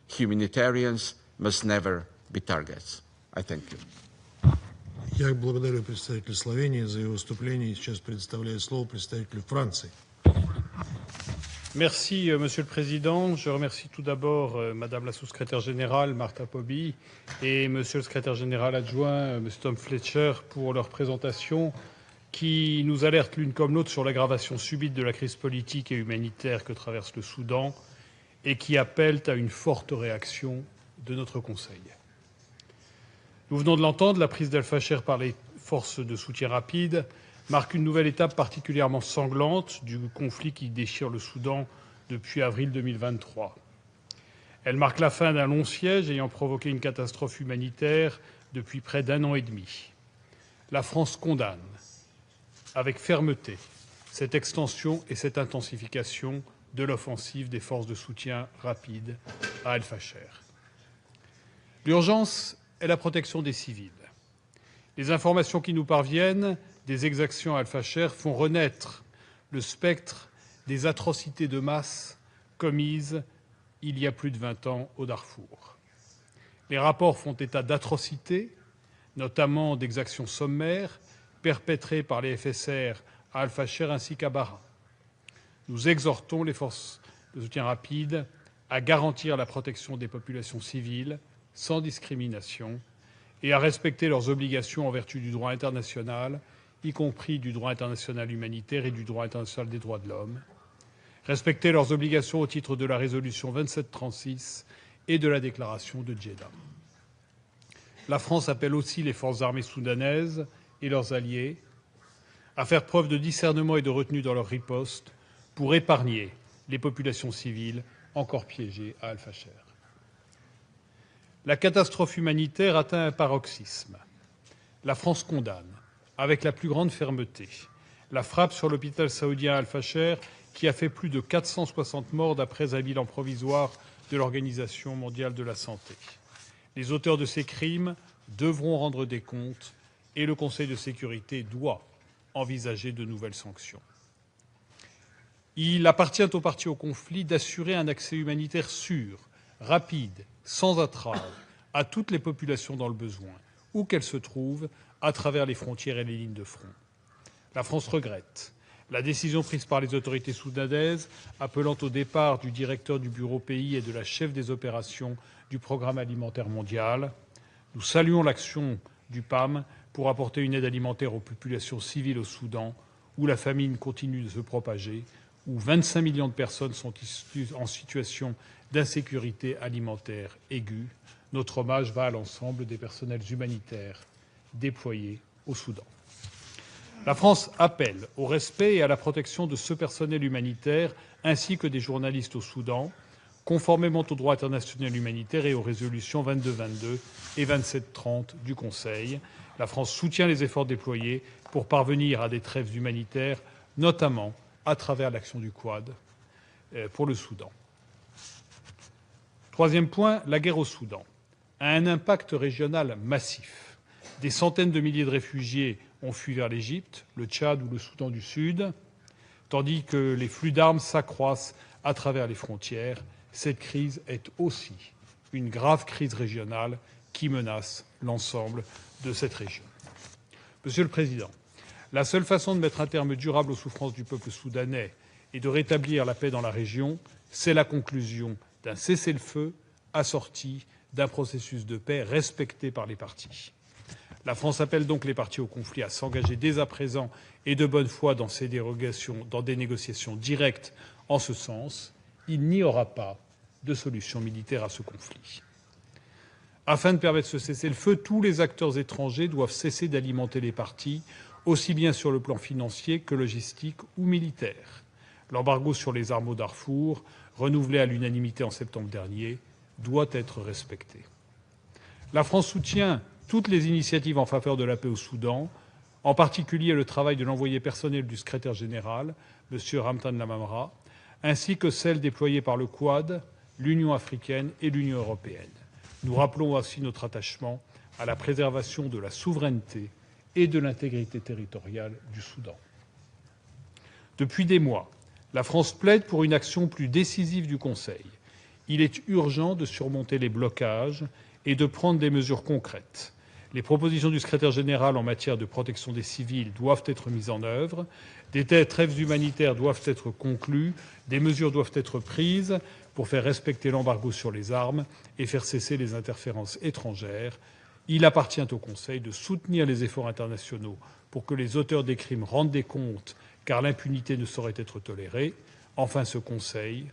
Humanitarians must never be targets. I thank you. Я благодарю представителя Словении за его выступление. Сейчас предоставляю слово представителю Франции. Merci, Monsieur le Président. Je remercie tout d'abord Madame la sous-secrétaire générale, Martha Poby, et Monsieur le secrétaire général adjoint, Monsieur Tom Fletcher, pour leur présentation qui nous alerte l'une comme l'autre sur l'aggravation subite de la crise politique et humanitaire que traverse le Soudan et qui appellent à une forte réaction de notre Conseil. Nous venons de l'entendre, la prise d'al-Fasher par les forces de soutien rapide marque une nouvelle étape particulièrement sanglante du conflit qui déchire le Soudan depuis avril 2023. Elle marque la fin d'un long siège ayant provoqué une catastrophe humanitaire depuis près d'un an et demi. La France condamne avec fermeté cette extension et cette intensification de l'offensive des forces de soutien rapide à al-Fasher. L'urgence est la protection des civils. Les informations qui nous parviennent des exactions à Al-Fasher font renaître le spectre des atrocités de masse commises il y a plus de 20 ans au Darfour. Les rapports font état d'atrocités, notamment d'exactions sommaires, perpétrées par les FSR à Al-Fasher ainsi qu'à Bara. Nous exhortons les forces de soutien rapide à garantir la protection des populations civiles sans discrimination et à respecter leurs obligations en vertu du droit international, y compris du droit international humanitaire et du droit international des droits de l'homme, respecter leurs obligations au titre de la résolution 2736 et de la déclaration de Djeddah. La France appelle aussi les forces armées soudanaises et leurs alliés à faire preuve de discernement et de retenue dans leur riposte pour épargner les populations civiles encore piégées à Al-Fasher. La catastrophe humanitaire atteint un paroxysme. La France condamne, avec la plus grande fermeté, la frappe sur l'hôpital saoudien Al-Fasher qui a fait plus de 460 morts d'après un bilan provisoire de l'Organisation mondiale de la santé. Les auteurs de ces crimes devront rendre des comptes et le Conseil de sécurité doit envisager de nouvelles sanctions. Il appartient aux parties au conflit d'assurer un accès humanitaire sûr, rapide, sans entrave, à toutes les populations dans le besoin, où qu'elles se trouvent, à travers les frontières et les lignes de front. La France regrette la décision prise par les autorités soudanaises appelant au départ du directeur du bureau pays et de la chef des opérations du Programme alimentaire mondial. Nous saluons l'action du PAM pour apporter une aide alimentaire aux populations civiles au Soudan, où la famine continue de se propager, où 25 millions de personnes sont en situation d'insécurité alimentaire aiguë. Notre hommage va à l'ensemble des personnels humanitaires déployés au Soudan. La France appelle au respect et à la protection de ce personnel humanitaire ainsi que des journalistes au Soudan, conformément au droit international humanitaire et aux résolutions 2222 et 2730 du Conseil. La France soutient les efforts déployés pour parvenir à des trêves humanitaires, notamment à travers l'action du Quad pour le Soudan. Troisième point, la guerre au Soudan a un impact régional massif. Des centaines de milliers de réfugiés ont fui vers l'Égypte, le Tchad ou le Soudan du Sud, tandis que les flux d'armes s'accroissent à travers les frontières. Cette crise est aussi une grave crise régionale qui menace l'ensemble de cette région. Monsieur le Président, la seule façon de mettre un terme durable aux souffrances du peuple soudanais et de rétablir la paix dans la région, c'est la conclusion d'un cessez-le-feu assorti d'un processus de paix respecté par les parties. La France appelle donc les parties au conflit à s'engager dès à présent et de bonne foi dans des négociations directes en ce sens. Il n'y aura pas de solution militaire à ce conflit. Afin de permettre ce cessez-le-feu, tous les acteurs étrangers doivent cesser d'alimenter les parties, aussi bien sur le plan financier que logistique ou militaire. L'embargo sur les armes au Darfour, renouvelé à l'unanimité en septembre dernier, doit être respecté. La France soutient toutes les initiatives en faveur de la paix au Soudan, en particulier le travail de l'envoyé personnel du secrétaire général, M. Ramtan Lamamra, ainsi que celles déployées par le Quad, l'Union africaine et l'Union européenne. Nous rappelons aussi notre attachement à la préservation de la souveraineté et de l'intégrité territoriale du Soudan. Depuis des mois, la France plaide pour une action plus décisive du Conseil. Il est urgent de surmonter les blocages et de prendre des mesures concrètes. Les propositions du secrétaire général en matière de protection des civils doivent être mises en œuvre, des trêves humanitaires doivent être conclues, des mesures doivent être prises pour faire respecter l'embargo sur les armes et faire cesser les interférences étrangères. Il appartient au Conseil de soutenir les efforts internationaux pour que les auteurs des crimes rendent des comptes, car l'impunité ne saurait être tolérée. Enfin, ce Conseil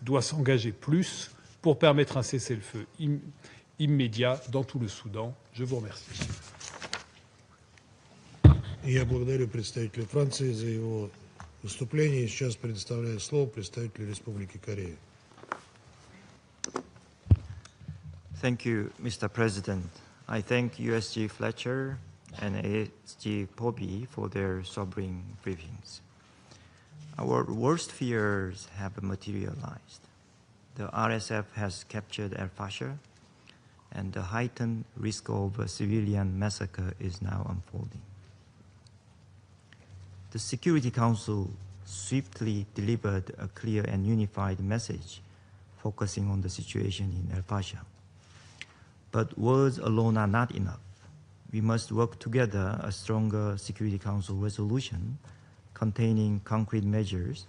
doit s'engager plus pour permettre un cessez-le-feu immédiat dans tout le Soudan. Je vous remercie. Я благодарю представителя Франции за его выступление. Сейчас предоставляю слово представителю Республики Корея. Thank you, Mr. President. I thank USG Fletcher and ASG Poby for their sobering briefings. Our worst fears have materialized. The RSF has captured Al-Fasher, and the heightened risk of a civilian massacre is now unfolding. The Security Council swiftly delivered a clear and unified message focusing on the situation in al-Fasher. But words alone are not enough. We must work together a stronger Security Council resolution containing concrete measures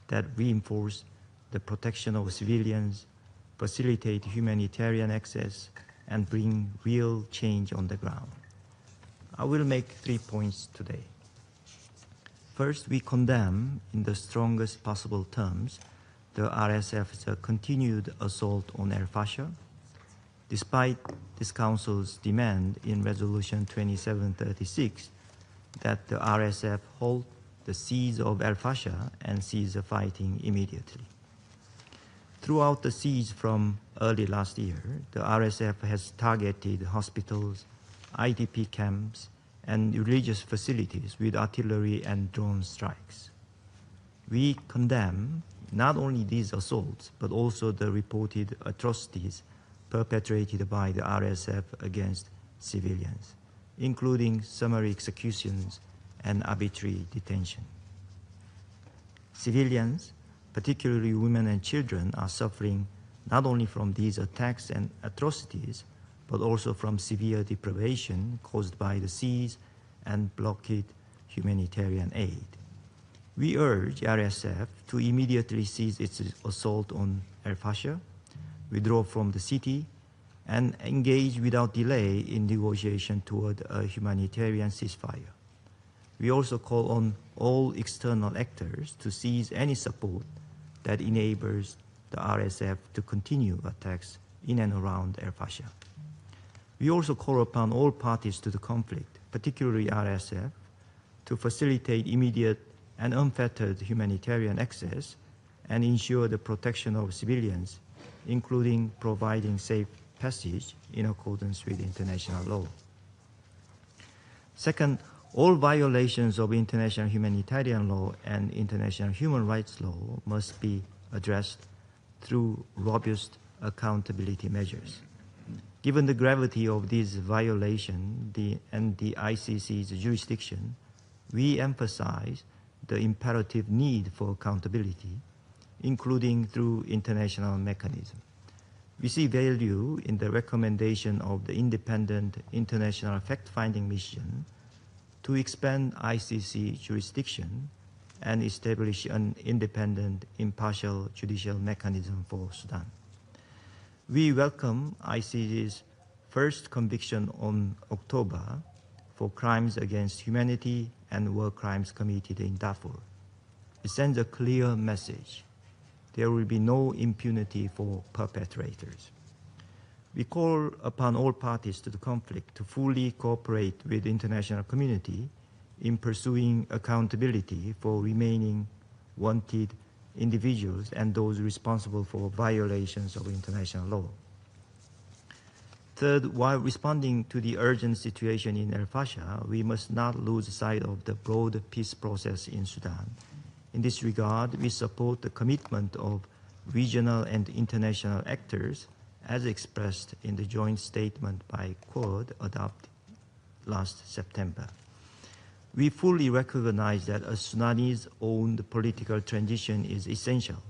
that reinforce the protection of civilians, facilitate humanitarian access, and bring real change on the ground. I will make 3 points today. First, we condemn in the strongest possible terms the RSF's continued assault on al-Fasher, despite this Council's demand in Resolution 2736 that the RSF halt the siege of al-Fasher and cease the fighting immediately. Throughout the siege from early last year, the RSF has targeted hospitals, IDP camps, and religious facilities with artillery and drone strikes. We condemn not only these assaults, but also the reported atrocities perpetrated by the RSF against civilians, including summary executions and arbitrary detention. Civilians, particularly women and children, are suffering not only from these attacks and atrocities, but also from severe deprivation caused by the siege and blockade humanitarian aid. We urge RSF to immediately cease its assault on al-Fasher, withdraw from the city, and engage without delay in negotiation toward a humanitarian ceasefire. We also call on all external actors to cease any support that enables the RSF to continue attacks in and around al-Fasher. We also call upon all parties to the conflict, particularly RSF, to facilitate immediate and unfettered humanitarian access and ensure the protection of civilians, including providing safe passage in accordance with international law. Second, all violations of international humanitarian law and international human rights law must be addressed through robust accountability measures. Given the gravity of these violations and the ICC's jurisdiction, we emphasize the imperative need for accountability, including through international mechanisms. We see value in the recommendation of the independent international fact-finding mission to expand ICC jurisdiction and establish an independent, impartial judicial mechanism for Sudan. We welcome ICC's first conviction on October for crimes against humanity and war crimes committed in Darfur. It sends a clear message. There will be no impunity for perpetrators. We call upon all parties to the conflict to fully cooperate with the international community in pursuing accountability for remaining wanted individuals and those responsible for violations of international law. Third, while responding to the urgent situation in al-Fasher, we must not lose sight of the broad peace process in Sudan. In this regard, we support the commitment of regional and international actors as expressed in the joint statement by Quad adopted last September. We fully recognize that a Sudanese-owned political transition is essential.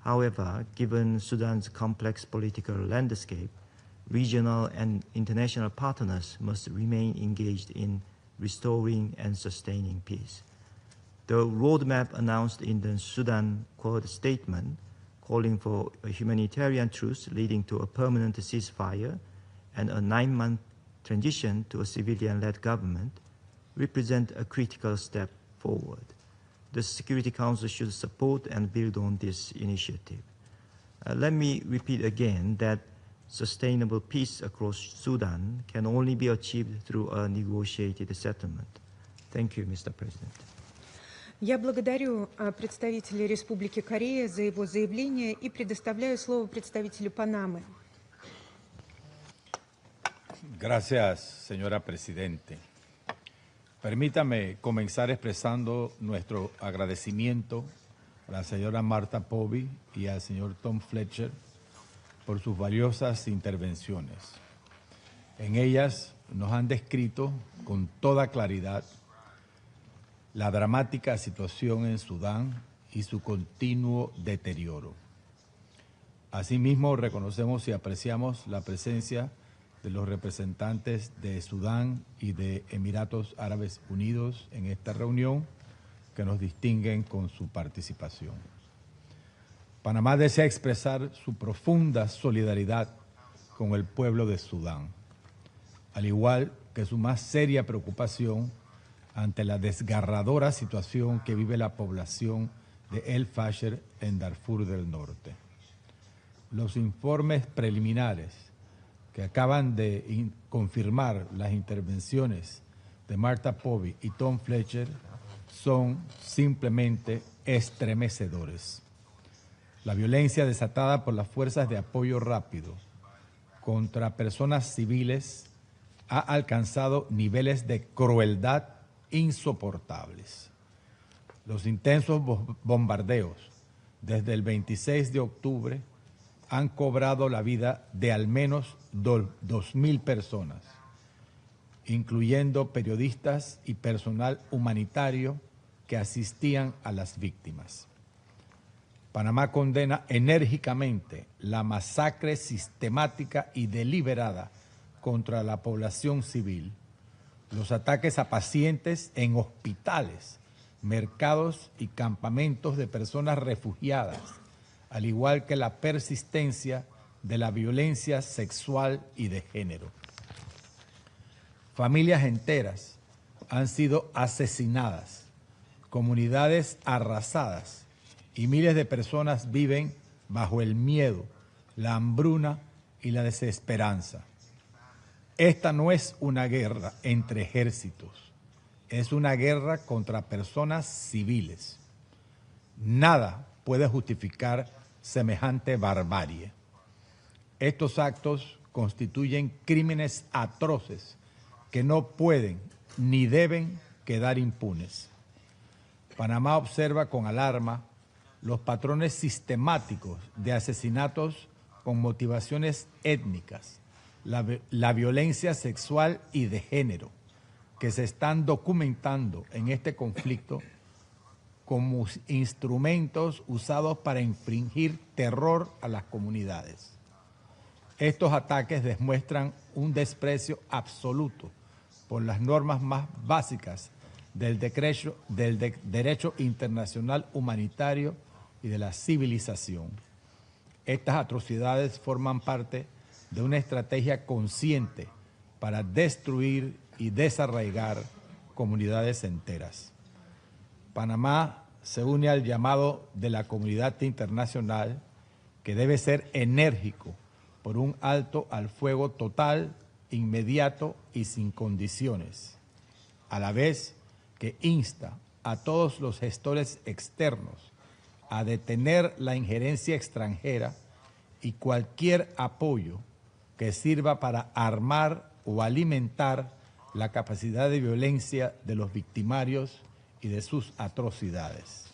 However, given Sudan's complex political landscape, regional and international partners must remain engaged in restoring and sustaining peace. The roadmap announced in the Sudan Quad statement, calling for a humanitarian truce leading to a permanent ceasefire and a 9-month transition to a civilian-led government, represent a critical step forward. The Security Council should support and build on this initiative. Let me repeat again that sustainable peace across Sudan can only be achieved through a negotiated settlement. Thank you, Mr. President. Я благодарю представителя Республики Корея за его заявление и предоставляю слово представителю Панамы. Gracias, señora Presidente. Permítame comenzar expresando nuestro agradecimiento a la señora Martha Povey y al señor Tom Fletcher por sus valiosas intervenciones. En ellas nos han descrito con toda claridad la dramática situación en Sudán y su continuo deterioro. Asimismo, reconocemos y apreciamos la presencia de los representantes de Sudán y de Emiratos Árabes Unidos en esta reunión, que nos distinguen con su participación. Panamá desea expresar su profunda solidaridad con el pueblo de Sudán, al igual que su más seria preocupación ante la desgarradora situación que vive la población de al-Fasher en Darfur del Norte. Los informes preliminares que acaban de confirmar las intervenciones de Martha Povey y Tom Fletcher son simplemente estremecedores. La violencia desatada por las fuerzas de apoyo rápido contra personas civiles ha alcanzado niveles de crueldad insoportables. Los intensos bombardeos desde el 26 de octubre han cobrado la vida de al menos 2.000 personas, incluyendo periodistas y personal humanitario que asistían a las víctimas. Panamá condena enérgicamente la masacre sistemática y deliberada contra la población civil, los ataques a pacientes en hospitales, mercados y campamentos de personas refugiadas, al igual que la persistencia de la violencia sexual y de género. Familias enteras han sido asesinadas, comunidades arrasadas y miles de personas viven bajo el miedo, la hambruna y la desesperanza. Esta no es una guerra entre ejércitos, es una guerra contra personas civiles. Nada puede justificar semejante barbarie. Estos actos constituyen crímenes atroces que no pueden ni deben quedar impunes. Panamá observa con alarma los patrones sistemáticos de asesinatos con motivaciones étnicas, la violencia sexual y de género que se están documentando en este conflicto como instrumentos usados para infligir terror a las comunidades. Estos ataques demuestran un desprecio absoluto por las normas más básicas del derecho internacional humanitario y de la civilización. Estas atrocidades forman parte de una estrategia consciente para destruir y desarraigar comunidades enteras. Panamá se une al llamado de la comunidad internacional, que debe ser enérgico por un alto al fuego total, inmediato y sin condiciones, a la vez que insta a todos los gestores externos a detener la injerencia extranjera y cualquier apoyo que sirva para armar o alimentar la capacidad de violencia de los victimarios y de sus atrocidades.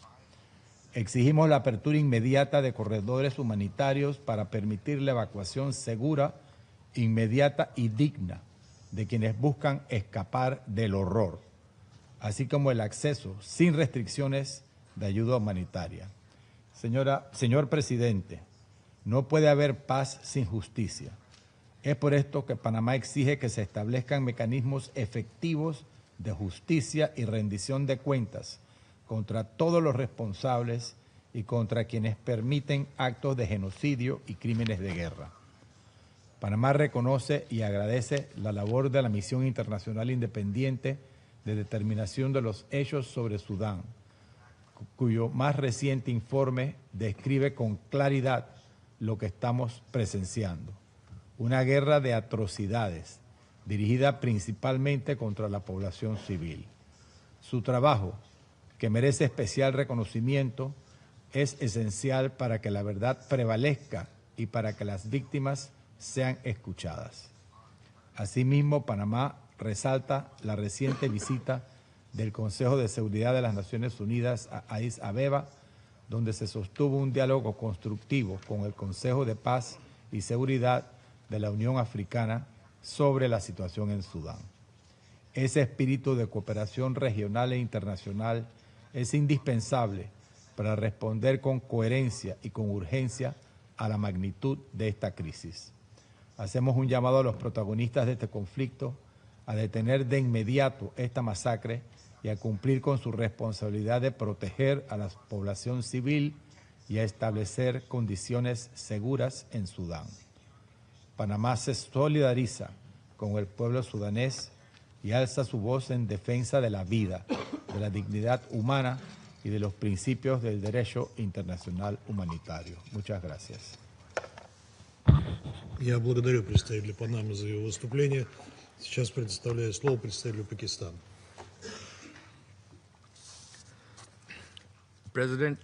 Exigimos la apertura inmediata de corredores humanitarios para permitir la evacuación segura, inmediata y digna de quienes buscan escapar del horror, así como el acceso sin restricciones de ayuda humanitaria. Señor presidente, no puede haber paz sin justicia. Es por esto que Panamá exige que se establezcan mecanismos efectivos de justicia y rendición de cuentas contra todos los responsables y contra quienes permiten actos de genocidio y crímenes de guerra. Panamá reconoce y agradece la labor de la Misión Internacional Independiente de Determinación de los Hechos sobre Sudán, cuyo más reciente informe describe con claridad lo que estamos presenciando: una guerra de atrocidades dirigida principalmente contra la población civil. Su trabajo, que merece especial reconocimiento, es esencial para que la verdad prevalezca y para que las víctimas sean escuchadas. Asimismo, Panamá resalta la reciente visita del Consejo de Seguridad de las Naciones Unidas a Addis Abeba, donde se sostuvo un diálogo constructivo con el Consejo de Paz y Seguridad de la Unión Africana sobre la situación en Sudán. Ese espíritu de cooperación regional e internacional es indispensable para responder con coherencia y con urgencia a la magnitud de esta crisis. Hacemos un llamado a los protagonistas de este conflicto a detener de inmediato esta masacre y a cumplir con su responsabilidad de proteger a la población civil y a establecer condiciones seguras en Sudán. Panamá se solidariza con el pueblo sudanés y alza su voz en defensa de la vida, de la dignidad humana y de los principios del derecho internacional humanitario. Muchas gracias. Я благодарю представителя Панамы за его выступление. Сейчас предоставляю слово представителю Пакистана. President,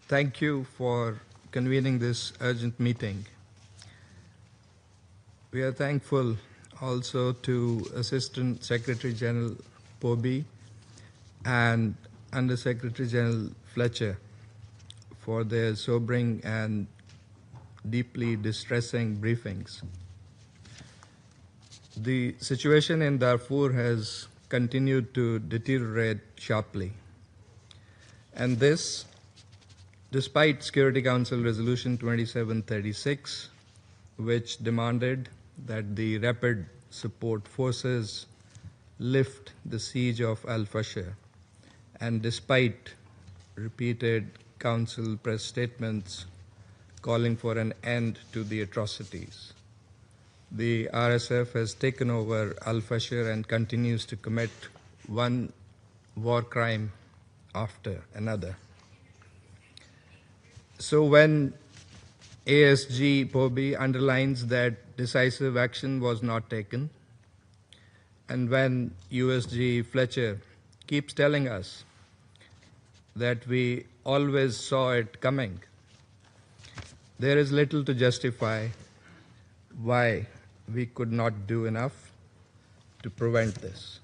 thank you for convening this urgent meeting. We are thankful also to Assistant Secretary General Pobi and Under Secretary General Fletcher for their sobering and deeply distressing briefings. The situation in Darfur has continued to deteriorate sharply, and this despite Security Council Resolution 2736, which demanded that the rapid support forces lift the siege of Al-Fasher, and despite repeated Council press statements calling for an end to the atrocities. The RSF has taken over Al-Fasher and continues to commit one war crime after another. So when ASG Pobi underlines that decisive action was not taken, and when USG Fletcher keeps telling us that we always saw it coming, there is little to justify why we could not do enough to prevent this.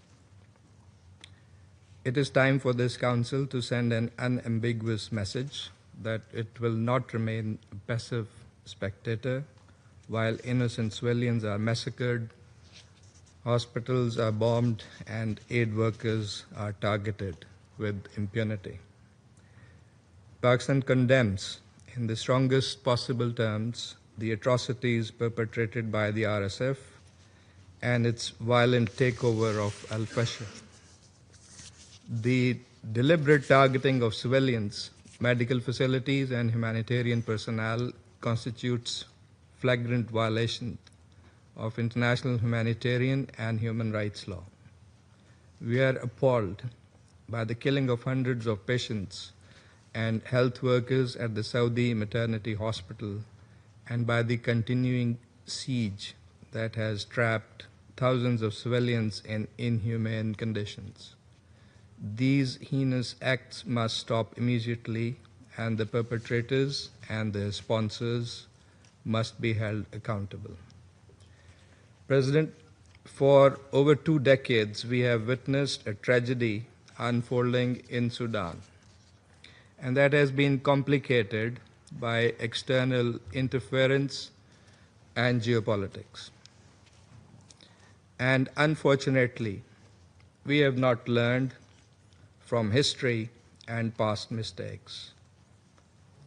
It is time for this Council to send an unambiguous message that it will not remain a passive spectator while innocent civilians are massacred, hospitals are bombed, and aid workers are targeted with impunity. Pakistan condemns in the strongest possible terms the atrocities perpetrated by the RSF and its violent takeover of Al-Fasher. The deliberate targeting of civilians, medical facilities, and humanitarian personnel constitutes flagrant violation of international humanitarian and human rights law. We are appalled by the killing of hundreds of patients and health workers at the Saudi maternity hospital and by the continuing siege that has trapped thousands of civilians in inhumane conditions. These heinous acts must stop immediately, and the perpetrators and their sponsors must be held accountable. President, for over 2 decades, we have witnessed a tragedy unfolding in Sudan, and that has been complicated by external interference and geopolitics. And unfortunately, we have not learned from history and past mistakes.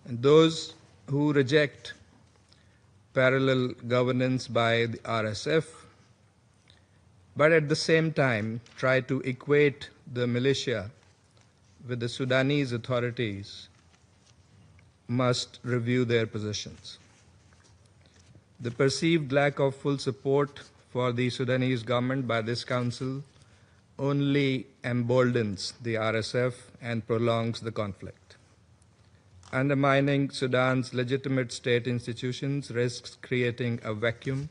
And those who reject parallel governance by the RSF, but at the same time try to equate the militia with the Sudanese authorities, must review their positions. The perceived lack of full support for the Sudanese government by this Council only emboldens the RSF and prolongs the conflict. Undermining Sudan's legitimate state institutions risks creating a vacuum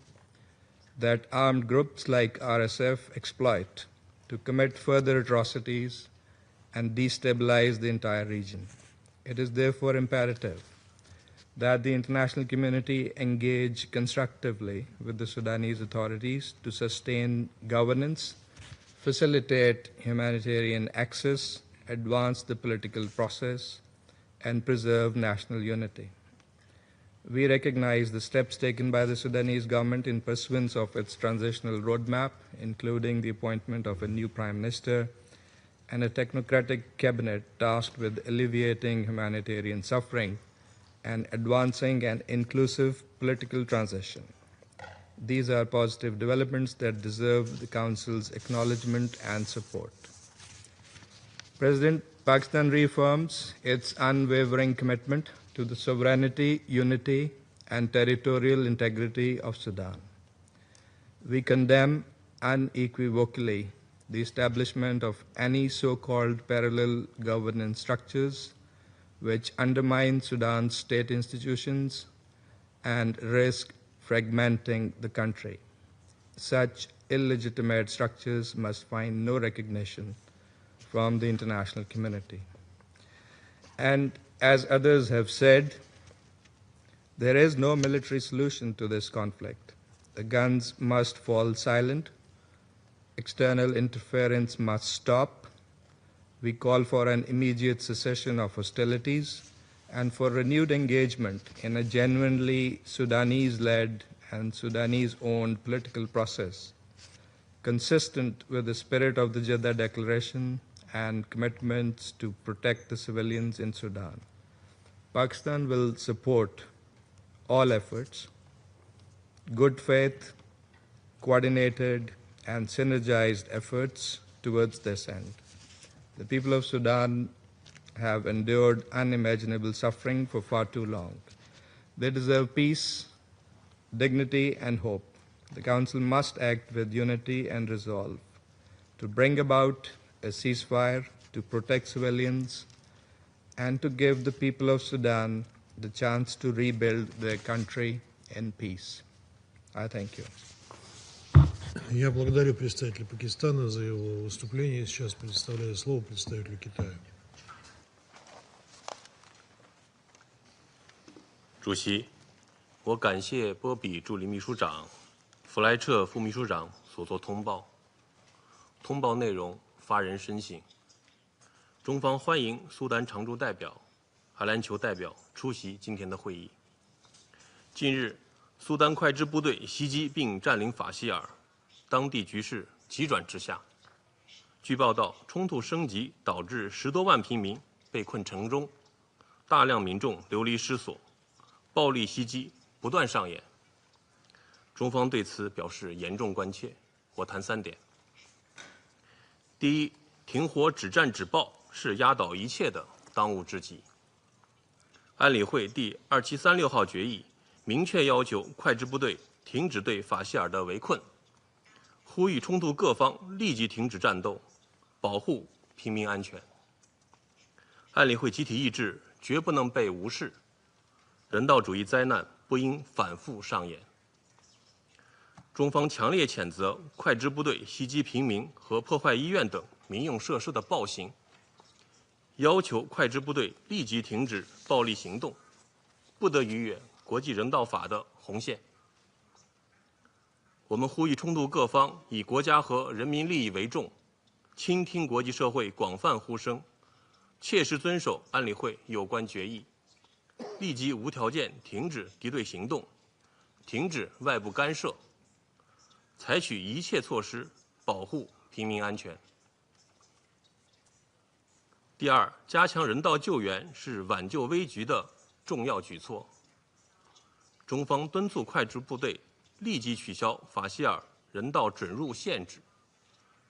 that armed groups like RSF exploit to commit further atrocities and destabilize the entire region. It is therefore imperative that the international community engage constructively with the Sudanese authorities to sustain governance, facilitate humanitarian access, advance the political process, and preserve national unity. We recognize the steps taken by the Sudanese government in pursuance of its transitional roadmap, including the appointment of a new prime minister and a technocratic cabinet tasked with alleviating humanitarian suffering and advancing an inclusive political transition. These are positive developments that deserve the Council's acknowledgement and support. Pakistan reaffirms its unwavering commitment to the sovereignty, unity, and territorial integrity of Sudan. We condemn unequivocally the establishment of any so-called parallel governance structures which undermine Sudan's state institutions and risk fragmenting the country. Such illegitimate structures must find no recognition from the international community. And as others have said, there is no military solution to this conflict. The guns must fall silent. External interference must stop. We call for an immediate cessation of hostilities and for renewed engagement in a genuinely Sudanese-led and Sudanese-owned political process, consistent with the spirit of the Jeddah Declaration and commitments to protect the civilians in Sudan. Pakistan will support all efforts, good faith, coordinated, and synergized efforts towards this end. The people of Sudan have endured unimaginable suffering for far too long. They deserve peace, dignity, and hope. The Council must act with unity and resolve to bring about a ceasefire, to protect civilians, and to give the people of Sudan the chance to rebuild their country in peace. I thank you. Я благодарю представителя Пакистана за его выступление. Сейчас предоставляю слово представителю Китая. 主席，我感谢波比助理秘书长、弗莱彻副秘书长所作通报。通报内容发人深省。中方欢迎苏丹常驻代表、阿联酋代表出席今天的会议。近日，苏丹快支部队袭击并占领法希尔，当地局势急转直下。据报道，冲突升级导致10多万平民被困城中，大量民众流离失所，暴力袭击不断上演。中方对此表示严重关切。我谈3点。第一，停火止战止暴是压倒一切的当务之急。安理会第2736号决议明确要求快支部队停止对法希尔的围困，呼吁冲突各方立即停止战斗，保护平民安全。安理会集体意志绝不能被无视，人道主义灾难不应反复上演。中方强烈谴责快支部队袭击平民和破坏医院等民用设施的暴行，要求快支部队立即停止暴力行动，不得逾越国际人道法的红线。我们呼吁冲突各方以国家和人民利益为重，倾听国际社会广泛呼声，切实遵守安理会有关决议，立即无条件停止敌对行动，停止外部干涉，采取一切措施保护平民安全。第二，加强人道救援是挽救危局的重要举措。中方敦促快支部队立即取消法希尔人道准入限制，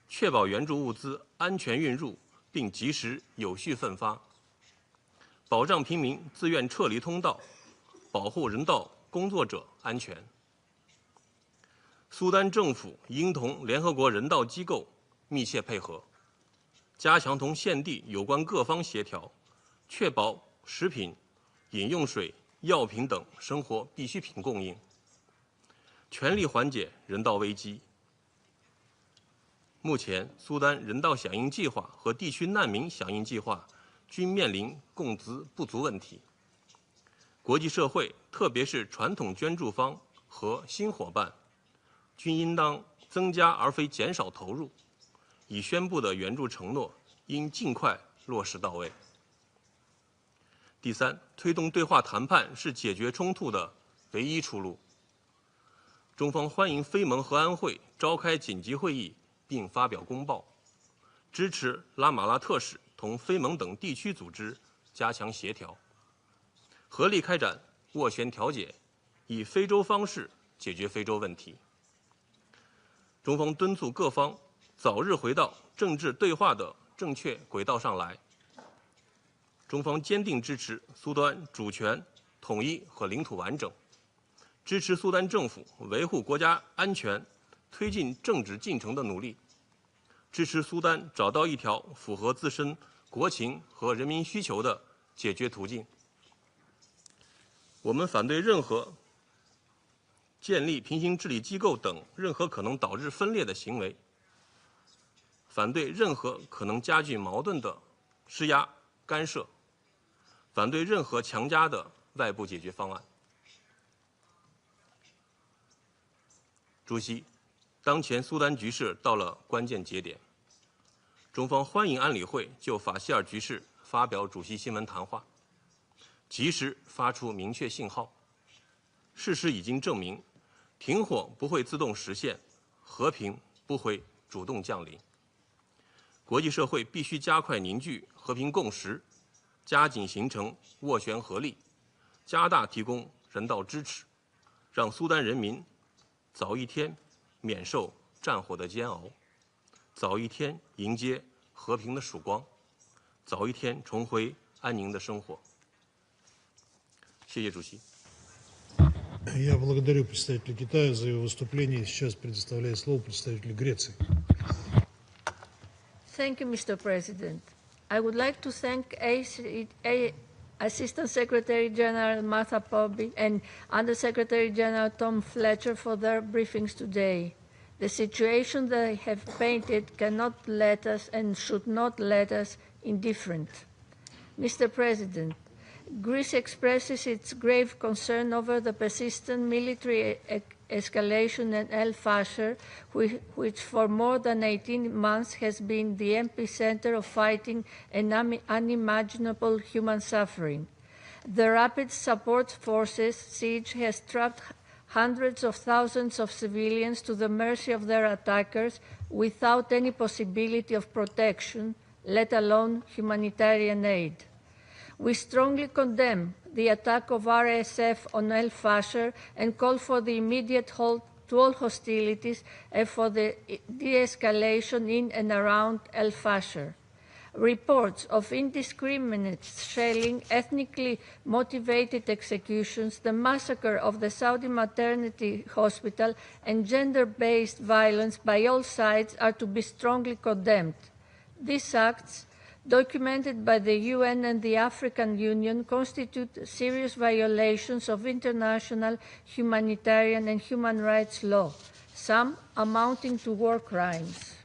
确保援助物资安全运入并及时有序分发，保障平民自愿撤离通道，保护人道工作者安全。苏丹政府应同联合国人道机构密切配合，加强同现地有关各方协调，确保食品、饮用水、药品等生活必需品供应，全力缓解人道危机。目前，苏丹人道响应计划和地区难民响应计划均面临供资不足问题。国际社会，特别是传统捐助方和新伙伴，均应当增加而非减少投入，已宣布的援助承诺应尽快落实到位。第三，推动对话谈判是解决冲突的唯一出路。中方欢迎非盟核安会召开紧急会议并发表公报，支持拉马拉特使同非盟等地区组织加强协调，合力开展斡旋调解，以非洲方式解决非洲问题。中方敦促各方早日回到政治对话的正确轨道上来。中方坚定支持苏丹主权、统一和领土完整，支持苏丹政府维护国家安全、推进政治进程的努力，支持苏丹找到一条符合自身国情和人民需求的解决途径。我们反对任何建立平行治理机构等任何可能导致分裂的行为，反对任何可能加剧矛盾的施压干涉，反对任何强加的外部解决方案。主席，当前苏丹局势到了关键节点，中方欢迎安理会就法希尔局势发表主席新闻谈话，及时发出明确信号。事实已经证明，停火不会自动实现，和平不会主动降临。国际社会必须加快凝聚和平共识，加紧形成斡旋合力，加大提供人道支持，让苏丹人民早一天免受战火的煎熬，早一天迎接和平的曙光，早一天重回安宁的生活。谢谢主席。Я благодарю представителя Китая за его выступление. Сейчас предоставляю слово представителю Греции. Thank you, Mr. President. I would like to thank Assistant Secretary General Martha Pobby and Under Secretary General Tom Fletcher for their briefings today. The situation they have painted cannot let us and should not let us indifferent. Mr. President, Greece expresses its grave concern over the persistent military escalation in Al-Fasher, which for more than 18 months has been the epicenter of fighting and unimaginable human suffering. The Rapid Support Forces siege has trapped hundreds of thousands of civilians to the mercy of their attackers without any possibility of protection, let alone humanitarian aid. We strongly condemn the attack of RSF on Al-Fasher and call for the immediate halt to all hostilities and for the de-escalation in and around Al-Fasher. Reports of indiscriminate shelling, ethnically motivated executions, the massacre of the Saudi maternity hospital, and gender-based violence by all sides are to be strongly condemned. These acts, documented by the UN and the African Union, constitute serious violations of international humanitarian and human rights law, some amounting to war crimes.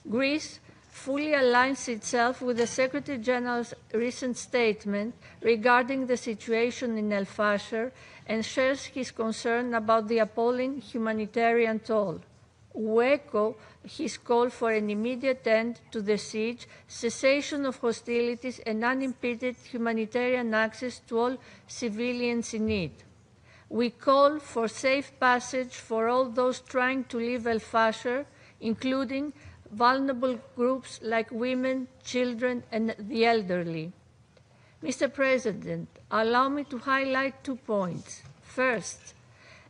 Greece fully aligns itself with the Secretary General's recent statement regarding the situation in Al-Fasher and shares his concern about the appalling humanitarian toll. We echo his call for an immediate end to the siege, cessation of hostilities, and unimpeded humanitarian access to all civilians in need. We call for safe passage for all those trying to leave Al-Fasher, including vulnerable groups like women, children, and the elderly. Mr. President, allow me to highlight 2 points. First,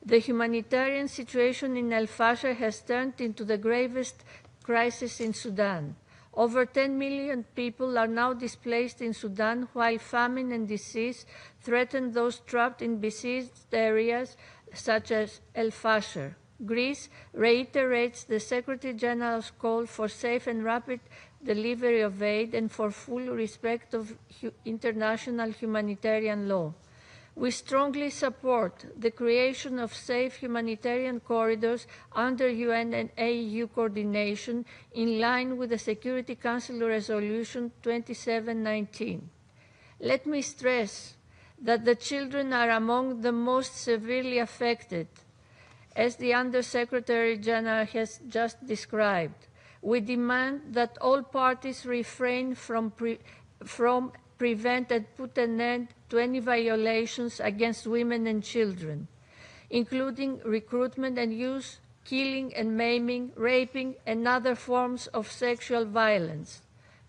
the humanitarian situation in Al-Fasher has turned into the gravest crisis in Sudan. Over 10 million people are now displaced in Sudan, while famine and disease threaten those trapped in besieged areas such as Al-Fasher. Greece reiterates the Secretary General's call for safe and rapid delivery of aid and for full respect of international humanitarian law. We strongly support the creation of safe humanitarian corridors under UN and AU coordination in line with the Security Council Resolution 2719. Let me stress that the children are among the most severely affected, as the Under-Secretary General has just described. We demand that all parties refrain from prevent and put an end to any violations against women and children, including recruitment and use, killing and maiming, raping, and other forms of sexual violence.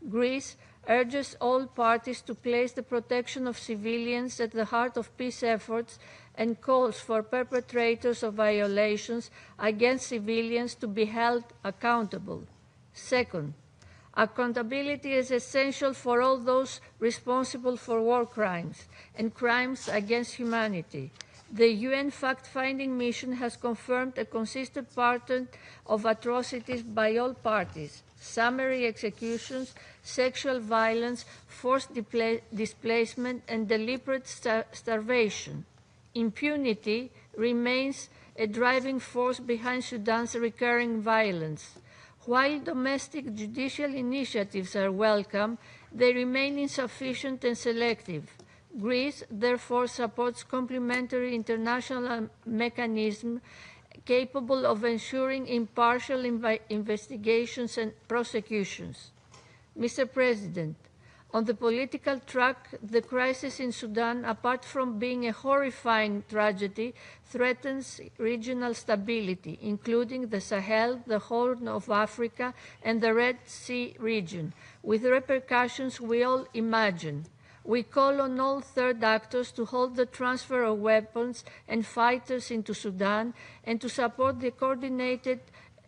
Greece urges all parties to place the protection of civilians at the heart of peace efforts and calls for perpetrators of violations against civilians to be held accountable. Second, accountability is essential for all those responsible for war crimes and crimes against humanity. The UN fact-finding mission has confirmed a consistent pattern of atrocities by all parties: summary executions, sexual violence, forced displacement, and deliberate starvation. Impunity remains a driving force behind Sudan's recurring violence. While domestic judicial initiatives are welcome, they remain insufficient and selective. Greece, therefore, supports complementary international mechanisms capable of ensuring impartial investigations and prosecutions. Mr. President, on the political track, the crisis in Sudan, apart from being a horrifying tragedy, threatens regional stability, including the Sahel, the Horn of Africa, and the Red Sea region, with repercussions we all imagine. We call on all third actors to halt the transfer of weapons and fighters into Sudan and to support the coordinated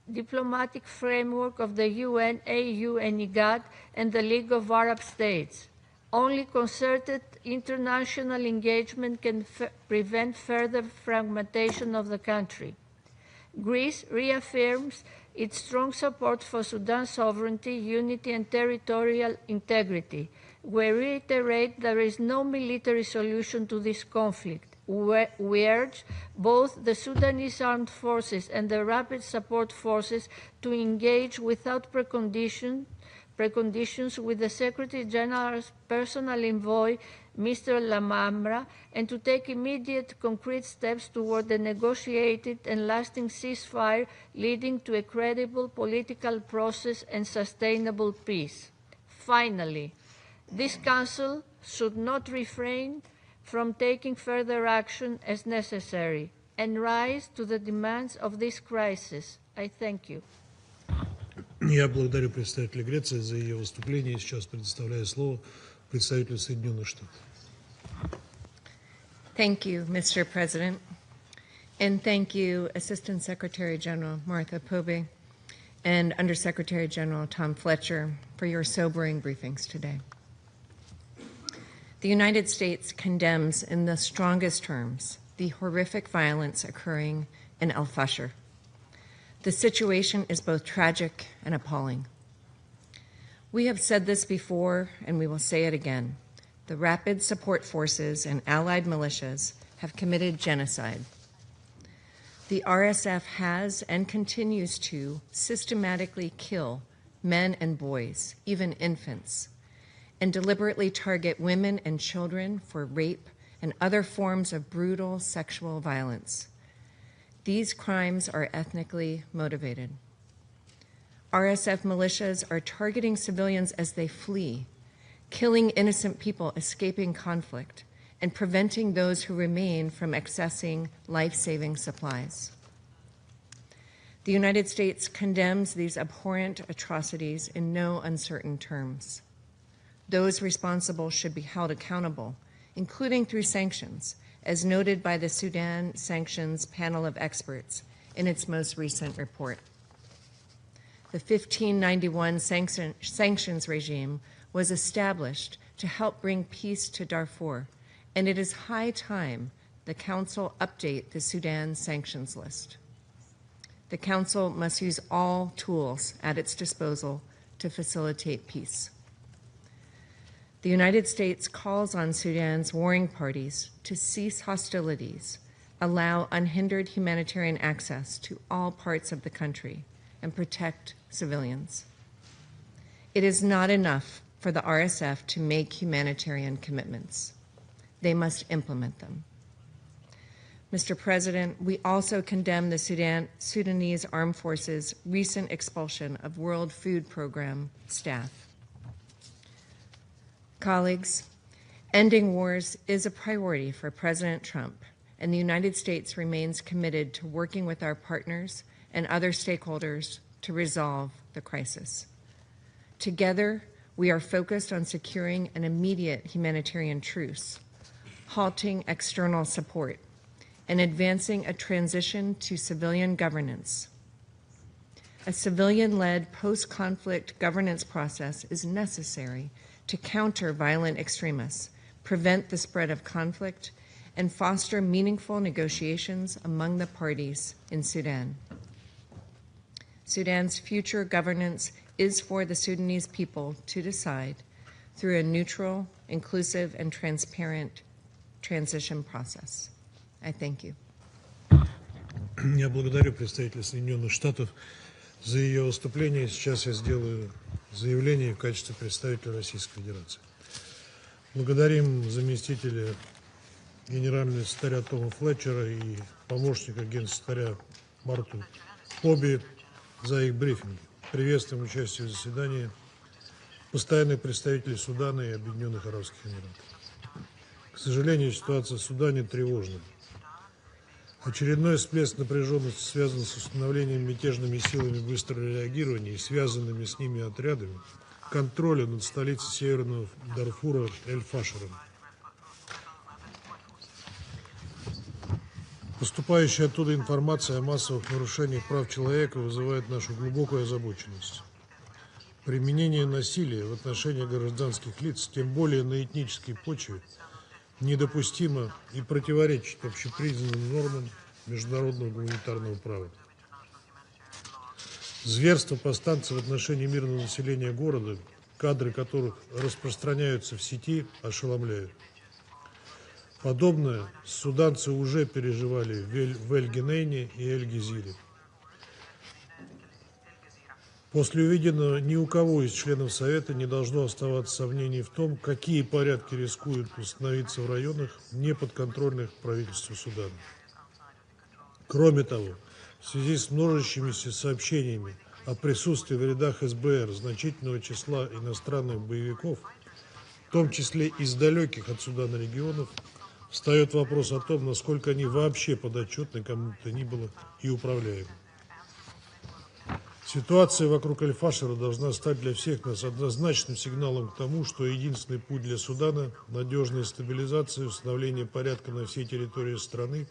diplomatic framework of the UN, AU, and IGAD, and the League of Arab States. Only concerted international engagement can prevent further fragmentation of the country. Greece reaffirms its strong support for Sudan's sovereignty, unity, and territorial integrity. We reiterate there is no military solution to this conflict. We urge both the Sudanese armed forces and the rapid support forces to engage without preconditions with the Secretary General's personal envoy, Mr. Lamamra, and to take immediate concrete steps toward a negotiated and lasting ceasefire leading to a credible political process and sustainable peace. Finally, this Council should not refrain from taking further action as necessary and rise to the demands of this crisis. I thank you. Я благодарю представителя Греции за ее выступление. Сейчас предоставляю слово представителю Соединенных Штатов. Thank you, Mr. President. And thank you, Assistant Secretary General Martha Pobe and Undersecretary General Tom Fletcher, for your sobering briefings today. The United States condemns in the strongest terms the horrific violence occurring in Al-Fasher. The situation is both tragic and appalling. We have said this before, and we will say it again. The Rapid Support Forces and allied militias have committed genocide. The RSF has and continues to systematically kill men and boys, even infants, and deliberately target women and children for rape and other forms of brutal sexual violence. These crimes are ethnically motivated. RSF militias are targeting civilians as they flee, killing innocent people escaping conflict, and preventing those who remain from accessing life-saving supplies. The United States condemns these abhorrent atrocities in no uncertain terms. Those responsible should be held accountable, including through sanctions, as noted by the Sudan Sanctions Panel of Experts in its most recent report. The 1591 sanctions regime was established to help bring peace to Darfur, and it is high time the Council update the Sudan sanctions list. The Council must use all tools at its disposal to facilitate peace. The United States calls on Sudan's warring parties to cease hostilities, allow unhindered humanitarian access to all parts of the country, and protect civilians. It is not enough for the RSF to make humanitarian commitments. They must implement them. Mr. President, we also condemn the Sudanese Armed Forces' recent expulsion of World Food Program staff. Colleagues, Ending wars is a priority for President Trump, and the United States remains committed to working with our partners and other stakeholders to resolve the crisis. Together, we are focused on securing an immediate humanitarian truce, halting external support, and advancing a transition to civilian governance. A civilian-led post-conflict governance process is necessary to counter violent extremists, prevent the spread of conflict, and foster meaningful negotiations among the parties in Sudan. Sudan's future governance is for the Sudanese people to decide through a neutral, inclusive, and transparent transition process. I thank you. Я благодарю представителя Соединенных Штатов за ее выступление. Сейчас я сделаю заявление в качестве представителя Российской Федерации. Благодарим заместителя генерального секретаря Тома Флетчера и помощника генсекретаря Марту Поби за их брифинги. Приветствуем участие в заседании постоянных представителей Судана и Объединенных Арабских Эмиратов. К сожалению, ситуация в Судане тревожна. Очередной всплеск напряженности связан с установлением мятежными силами быстрого реагирования и связанными с ними отрядами контроля над столицей Северного Дарфура Аль-Фашером. Поступающая оттуда информация о массовых нарушениях прав человека вызывает нашу глубокую озабоченность. Применение насилия в отношении гражданских лиц, тем более на этнической почве, недопустимо и противоречит общепризнанным нормам международного гуманитарного права. Зверства повстанцев в отношении мирного населения города, кадры которых распространяются в сети, ошеломляют. Подобное суданцы уже переживали в Эль-Генейне и Эль-Гизире. После увиденного ни у кого из членов Совета не должно оставаться сомнений в том, какие порядки рискуют установиться в районах, неподконтрольных правительству Судана. Кроме того, в связи с множащимися сообщениями о присутствии в рядах СБР значительного числа иностранных боевиков, в том числе из далеких от Судана регионов, встает вопрос о том, насколько они вообще подотчетны кому-то ни было и управляемы. Ситуация вокруг Аль-Фашера должна стать для всех нас однозначным сигналом к тому, что единственный путь для Судана – надежная стабилизация и установление порядка на всей территории страны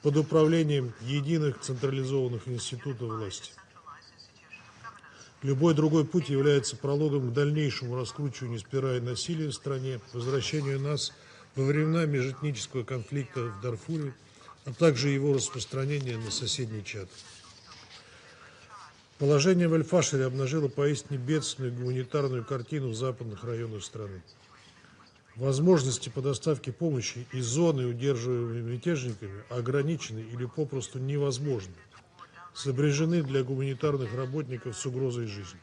под управлением единых централизованных институтов власти. Любой другой путь является прологом к дальнейшему раскручиванию спирали насилия в стране, возвращению нас во времена межэтнического конфликта в Дарфуре, а также его распространения на соседний Чад. Положение в Аль-Фашере обнажило поистине бедственную гуманитарную картину в западных районах страны. Возможности по доставке помощи из зоны, удерживаемой мятежниками, ограничены или попросту невозможны, сопряжены для гуманитарных работников с угрозой жизни.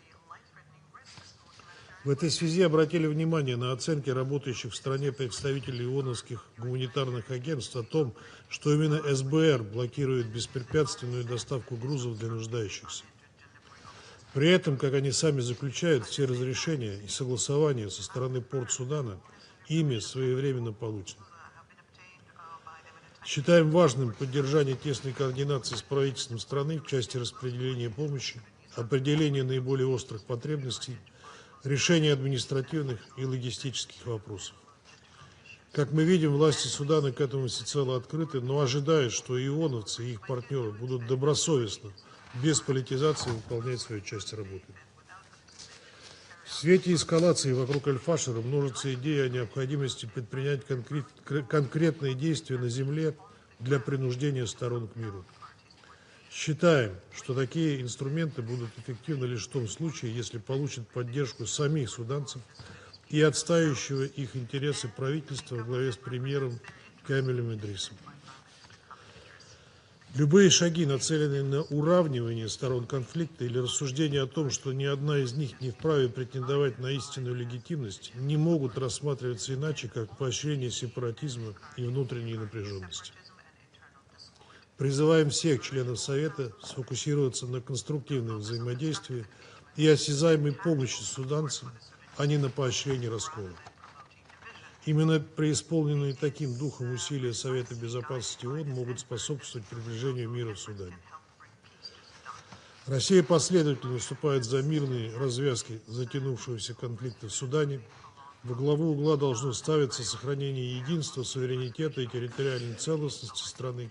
В этой связи обратили внимание на оценки работающих в стране представителей ООНовских гуманитарных агентств о том, что именно СБР блокирует беспрепятственную доставку грузов для нуждающихся. При этом, как они сами заключают, все разрешения и согласования со стороны порт Судана ими своевременно получены. Считаем важным поддержание тесной координации с правительством страны в части распределения помощи, определения наиболее острых потребностей, решения административных и логистических вопросов. Как мы видим, власти Судана к этому всецело открыты, но ожидают, что ионовцы и их партнеры будут добросовестно, без политизации, выполнять свою часть работы. В свете эскалации вокруг Аль-Фашера множится идея о необходимости предпринять конкретные действия на земле для принуждения сторон к миру. Считаем, что такие инструменты будут эффективны лишь в том случае, если получат поддержку самих суданцев и отстаивающего их интересы правительства во главе с премьером Камилем Идрисом. Любые шаги, нацеленные на уравнивание сторон конфликта или рассуждение о том, что ни одна из них не вправе претендовать на истинную легитимность, не могут рассматриваться иначе, как поощрение сепаратизма и внутренней напряженности. Призываем всех членов Совета сфокусироваться на конструктивном взаимодействии и осязаемой помощи суданцам, а не на поощрении раскола. Именно преисполненные таким духом усилия Совета Безопасности ООН могут способствовать приближению мира в Судане. Россия последовательно выступает за мирные развязки затянувшегося конфликта в Судане. Во главу угла должно ставиться сохранение единства, суверенитета и территориальной целостности страны.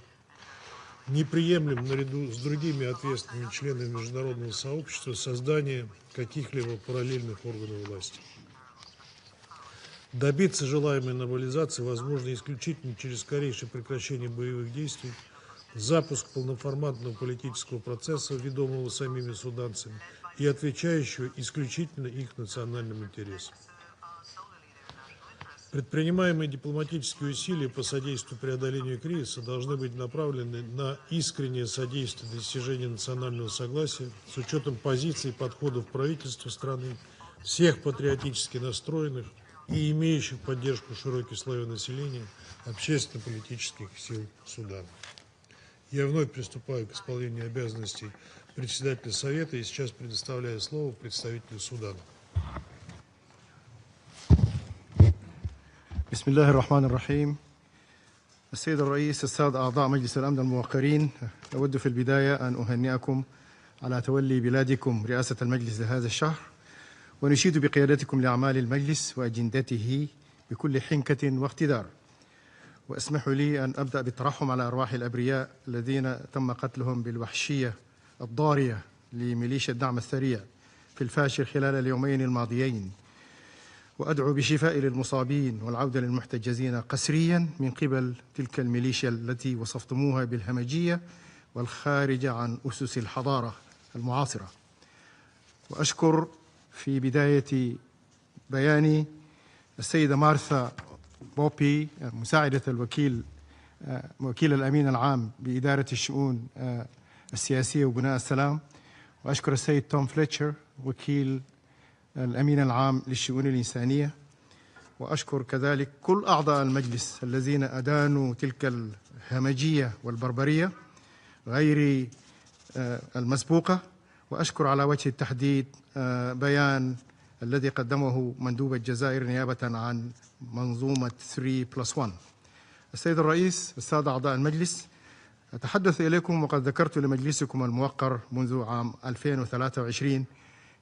Неприемлем наряду с другими ответственными членами международного сообщества создание каких-либо параллельных органов власти. Добиться желаемой нормализации возможно исключительно через скорейшее прекращение боевых действий, запуск полноформатного политического процесса, ведомого самими суданцами и отвечающего исключительно их национальным интересам. Предпринимаемые дипломатические усилия по содействию преодолению кризиса должны быть направлены на искреннее содействие достижению национального согласия с учетом позиций и подходов правительства страны, всех патриотически настроенных и имеющих поддержку широких слоев населения общественно-политических сил Судана. Я вновь приступаю к исполнению обязанностей председателя Совета и сейчас предоставляю слово представителю Судана. بسم الله الرحمن الرحيم. السيد الرئيس، السادة أعضاء مجلس الأمن الموقرين، أود في البداية أن أهنئكم على تولي بلادكم رئاسة المجلس لهذا الشهر، ونشيد بقيادتكم لأعمال المجلس وأجندته بكل حنكة واقتدار. واسمحوا لي أن أبدأ بالترحم على أرواح الأبرياء الذين تم قتلهم بالوحشية الضارية لميليشيا الدعم السريع في الفاشر خلال اليومين الماضيين، وأدعو بشفاء للمصابين والعودة للمحتجزين قسريا من قبل تلك الميليشيا التي وصفتموها بالهمجية والخارجة عن أسس الحضارة المعاصرة. وأشكر في بداية بياني السيدة مارثا بوبي مساعدة وكيل الأمين العام بإدارة الشؤون السياسية وبناء السلام، وأشكر السيد توم فليتشر وكيل الأمين العام للشؤون الإنسانية، وأشكر كذلك كل أعضاء المجلس الذين أدانوا تلك الهمجية والبربرية غير المسبوقة، وأشكر على وجه التحديد بيان الذي قدمه مندوب الجزائر نيابة عن منظومة 3+1. السيد الرئيس، السادة أعضاء المجلس، أتحدث إليكم وقد ذكرت لمجلسكم الموقر منذ عام 2023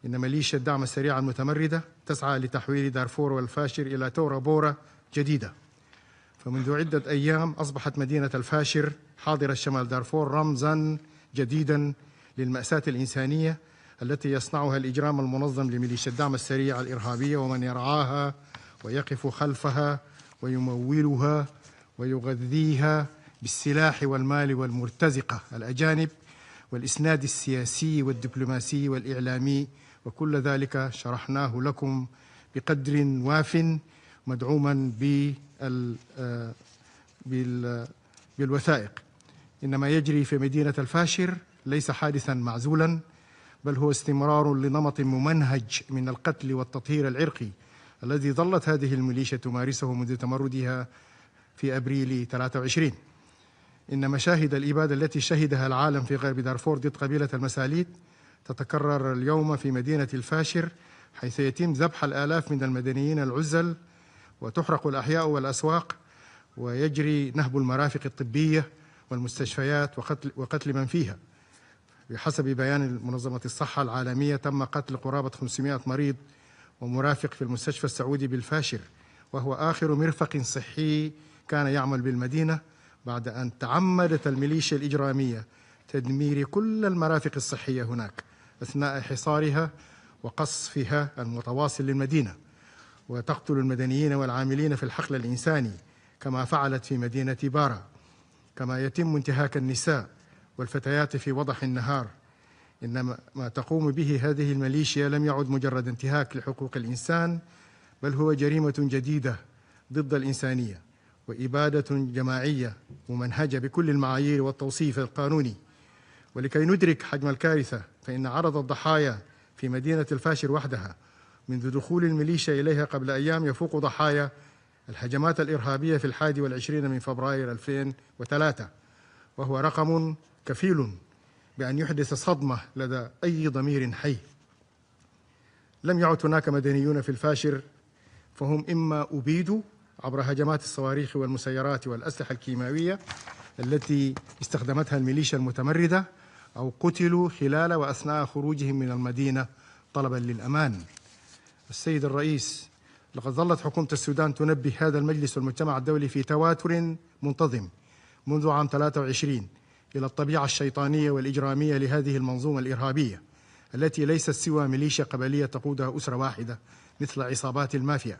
إن ميليشيا الدعم السريع المتمردة تسعى لتحويل دارفور والفاشر إلى تورا بورا جديدة. فمنذ عدة أيام أصبحت مدينة الفاشر حاضرة شمال دارفور رمزاً جديداً للمأساة الإنسانية التي يصنعها الإجرام المنظم لميليشيا الدعم السريع الإرهابية ومن يرعاها ويقف خلفها ويمولها ويغذيها بالسلاح والمال والمرتزقة الأجانب والإسناد السياسي والدبلوماسي والإعلامي، وكل ذلك شرحناه لكم بقدر واف مدعوما بالوثائق. إنما يجري في مدينة الفاشر ليس حادثا معزولا، بل هو استمرار لنمط ممنهج من القتل والتطهير العرقي الذي ظلت هذه الميليشيا تمارسه منذ تمردها في أبريل 23. إن مشاهد الإبادة التي شهدها العالم في غرب دارفور ضد قبيلة المساليت تتكرر اليوم في مدينة الفاشر، حيث يتم ذبح الآلاف من المدنيين العزل وتحرق الأحياء والأسواق ويجري نهب المرافق الطبية والمستشفيات وقتل من فيها. بحسب بيان منظمة الصحة العالمية تم قتل قرابة 500 مريض ومرافق في المستشفى السعودي بالفاشر، وهو آخر مرفق صحي كان يعمل بالمدينة بعد أن تعمدت الميليشيا الإجرامية تدمير كل المرافق الصحية هناك أثناء حصارها وقصفها المتواصل للمدينة، وتقتل المدنيين والعاملين في الحقل الإنساني كما فعلت في مدينة بارا. كما يتم انتهاك النساء والفتيات في وضح النهار. إنما ما تقوم به هذه الميليشيا لم يعد مجرد انتهاك لحقوق الإنسان، بل هو جريمة جديدة ضد الإنسانية وإبادة جماعية ممنهجة بكل المعايير والتوصيف القانوني. ولكي ندرك حجم الكارثة فإن عدد الضحايا في مدينة الفاشر وحدها منذ دخول الميليشيا إليها قبل أيام يفوق ضحايا الهجمات الإرهابية في 21 من فبراير 2003، وهو رقم كفيل بأن يحدث صدمة لدى أي ضمير حي. لم يعد هناك مدنيون في الفاشر، فهم إما أبيدوا عبر هجمات الصواريخ والمسيرات والأسلحة الكيماوية التي استخدمتها الميليشيا المتمردة أو قتلوا خلال وأثناء خروجهم من المدينة طلبا للأمان. السيد الرئيس، لقد ظلت حكومة السودان تنبه هذا المجلس والمجتمع الدولي في تواتر منتظم منذ عام 23 إلى الطبيعة الشيطانية والإجرامية لهذه المنظومة الإرهابية التي ليست سوى ميليشيا قبلية تقودها أسرة واحدة مثل عصابات المافيا،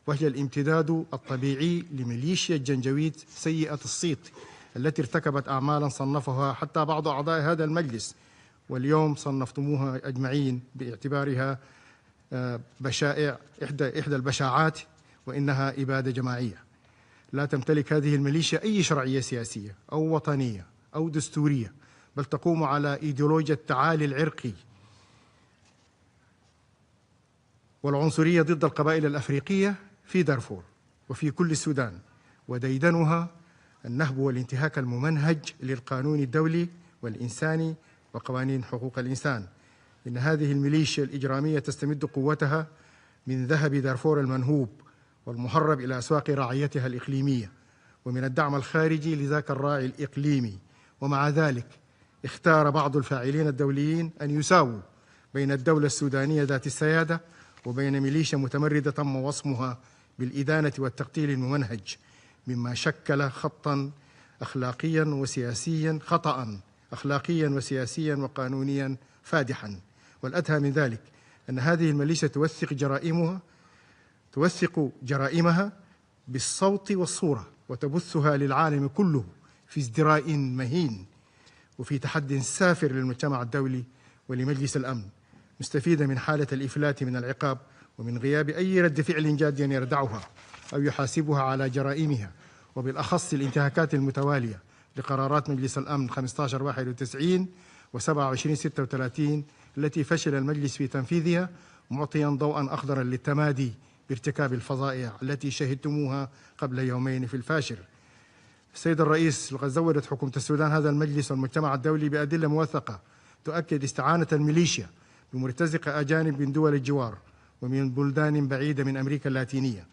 وهي الامتداد الطبيعي لميليشيا الجنجويد سيئة الصيت التي ارتكبت أعمالا صنفها حتى بعض أعضاء هذا المجلس واليوم صنفتموها أجمعين باعتبارها بشائع إحدى البشاعات، وإنها إبادة جماعية. لا تمتلك هذه الميليشيا أي شرعية سياسية أو وطنية أو دستورية، بل تقوم على إيديولوجيا التعالي العرقي والعنصرية ضد القبائل الأفريقية في دارفور وفي كل السودان، وديدنها النهب والانتهاك الممنهج للقانون الدولي والإنساني وقوانين حقوق الإنسان. إن هذه الميليشيا الإجرامية تستمد قوتها من ذهب دارفور المنهوب والمهرب إلى أسواق رعيتها الإقليمية ومن الدعم الخارجي لذاك الراعي الإقليمي. ومع ذلك اختار بعض الفاعلين الدوليين أن يساووا بين الدولة السودانية ذات السيادة وبين ميليشيا متمردة تم وصمها بالإدانة والتقتيل الممنهج، مما شكل خطا أخلاقيا وسياسيا خطأ أخلاقيا وسياسيا وقانونيا فادحا. والأدهى من ذلك أن هذه الميليشيا توثق جرائمها بالصوت والصورة وتبثها للعالم كله في ازدراء مهين وفي تحد سافر للمجتمع الدولي ولمجلس الأمن، مستفيدة من حالة الإفلات من العقاب ومن غياب أي رد فعل جاد يردعها أو يحاسبها على جرائمها، وبالأخص الانتهاكات المتوالية لقرارات مجلس الأمن 1591 و2736 التي فشل المجلس في تنفيذها، معطيا ضوءا أخضرا للتمادي بارتكاب الفظائع التي شهدتموها قبل يومين في الفاشر. السيد الرئيس، لقد زودت حكومة السودان هذا المجلس والمجتمع الدولي بأدلة موثقة تؤكد استعانة الميليشيا بمرتزقة أجانب من دول الجوار ومن بلدان بعيدة من أمريكا اللاتينية،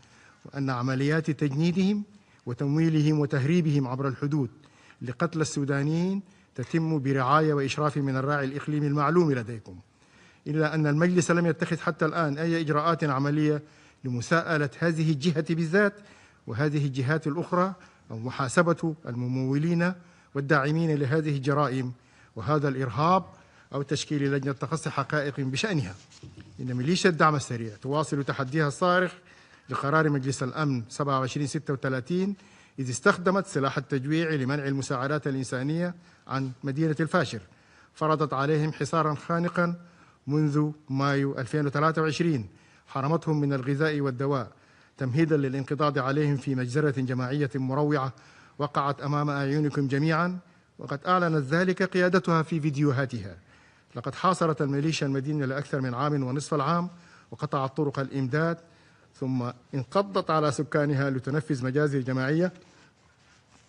وأن عمليات تجنيدهم وتمويلهم وتهريبهم عبر الحدود لقتل السودانيين تتم برعاية وإشراف من الراعي الإقليمي المعلوم لديكم، إلا أن المجلس لم يتخذ حتى الآن أي إجراءات عملية لمساءلة هذه الجهة بالذات وهذه الجهات الأخرى أو محاسبة الممولين والداعمين لهذه الجرائم وهذا الإرهاب أو تشكيل لجنة تخصص حقائق بشأنها. إن ميليشيا الدعم السريع تواصل تحديها الصارخ لقرار مجلس الأمن 2736 إذ استخدمت سلاح التجويع لمنع المساعدات الإنسانية عن مدينة الفاشر، فرضت عليهم حصارا خانقا منذ مايو 2023 حرمتهم من الغذاء والدواء تمهيدا للانقضاض عليهم في مجزرة جماعية مروعة وقعت أمام أعينكم جميعا، وقد أعلنت ذلك قيادتها في فيديوهاتها. لقد حاصرت الميليشيا المدينة لأكثر من عام ونصف العام وقطعت طرق الإمداد، ثم انقضت على سكانها لتنفذ مجازر جماعية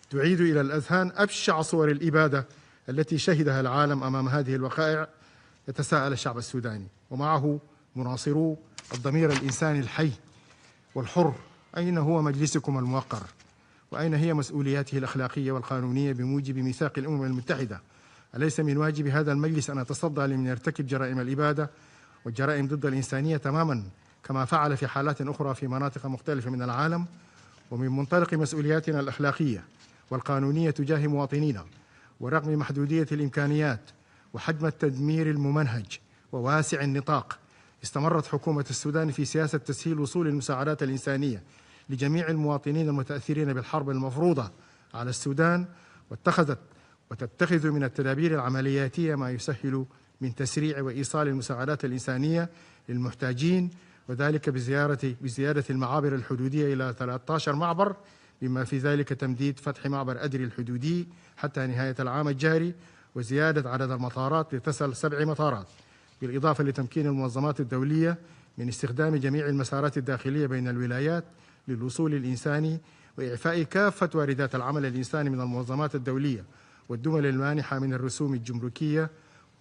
تعيد إلى الأذهان أبشع صور الإبادة التي شهدها العالم. أمام هذه الوقائع يتساءل الشعب السوداني ومعه مناصرو الضمير الإنساني الحي والحر: أين هو مجلسكم الموقر؟ وأين هي مسؤولياته الأخلاقية والقانونية بموجب ميثاق الأمم المتحدة؟ أليس من واجب هذا المجلس أن يتصدى لمن يرتكب جرائم الإبادة والجرائم ضد الإنسانية تماما كما فعل في حالات أخرى في مناطق مختلفة من العالم؟ ومن منطلق مسؤولياتنا الأخلاقية والقانونية تجاه مواطنينا ورغم محدودية الإمكانيات وحجم التدمير الممنهج وواسع النطاق، استمرت حكومة السودان في سياسة تسهيل وصول المساعدات الإنسانية لجميع المواطنين المتأثرين بالحرب المفروضة على السودان، واتخذت وتتخذ من التدابير العملياتية ما يسهل من تسريع وإيصال المساعدات الإنسانية للمحتاجين، وذلك بزيادة المعابر الحدودية إلى 13 معبر، بما في ذلك تمديد فتح معبر أدري الحدودي حتى نهاية العام الجاري، وزيادة عدد المطارات لتصل 7 مطارات، بالإضافة لتمكين المنظمات الدولية من استخدام جميع المسارات الداخلية بين الولايات للوصول الإنساني وإعفاء كافة واردات العمل الإنساني من المنظمات الدولية والدول المانحة من الرسوم الجمركية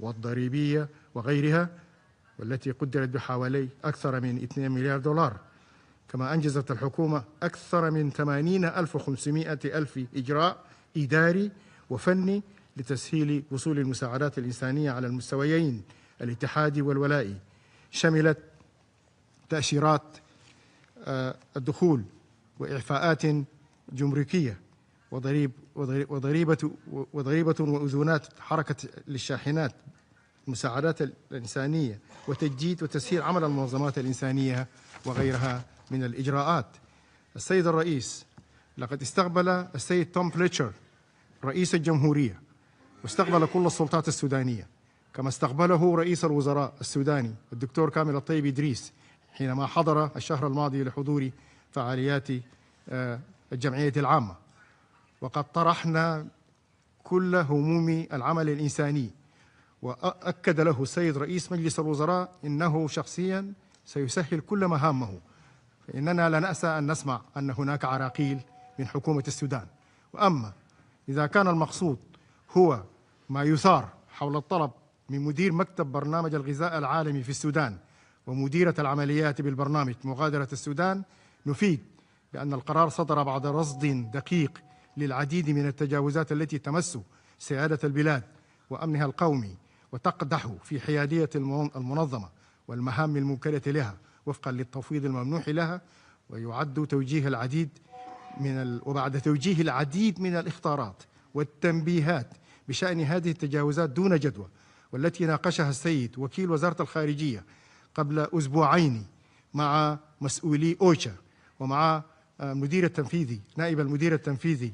والضريبية وغيرها، والتي قدرت بحوالي أكثر من 2 مليار دولار. كما أنجزت الحكومة أكثر من 80,500 إجراء إداري وفني لتسهيل وصول المساعدات الإنسانية على المستويين الاتحادي والولائي، شملت تأشيرات الدخول وإعفاءات جمركية وضريبة وأذونات حركة للشاحنات، المساعدات الإنسانية وتجديد وتسهيل عمل المنظمات الإنسانية وغيرها من الإجراءات. السيد الرئيس، لقد استقبل السيد توم فليتشر رئيس الجمهورية واستقبل كل السلطات السودانية، كما استقبله رئيس الوزراء السوداني الدكتور كامل الطيب إدريس حينما حضر الشهر الماضي لحضور فعاليات الجمعية العامة. وقد طرحنا كل هموم العمل الإنساني، وأكد له السيد رئيس مجلس الوزراء إنه شخصيا سيسهل كل مهامه، فإننا لا نأسى أن نسمع أن هناك عراقيل من حكومة السودان. وأما إذا كان المقصود هو ما يثار حول الطلب من مدير مكتب برنامج الغذاء العالمي في السودان ومديرة العمليات بالبرنامج مغادرة السودان، نفيد بأن القرار صدر بعد رصد دقيق للعديد من التجاوزات التي تمس سيادة البلاد وأمنها القومي وتقدح في حيادية المنظمة والمهام الموكلة لها وفقا للتفويض الممنوح لها، ويعد توجيه العديد وبعد توجيه العديد من الإخطارات والتنبيهات بشأن هذه التجاوزات دون جدوى، والتي ناقشها السيد وكيل وزارة الخارجية قبل أسبوعين مع مسؤولي أوشا ومع المدير التنفيذي نائب المدير التنفيذي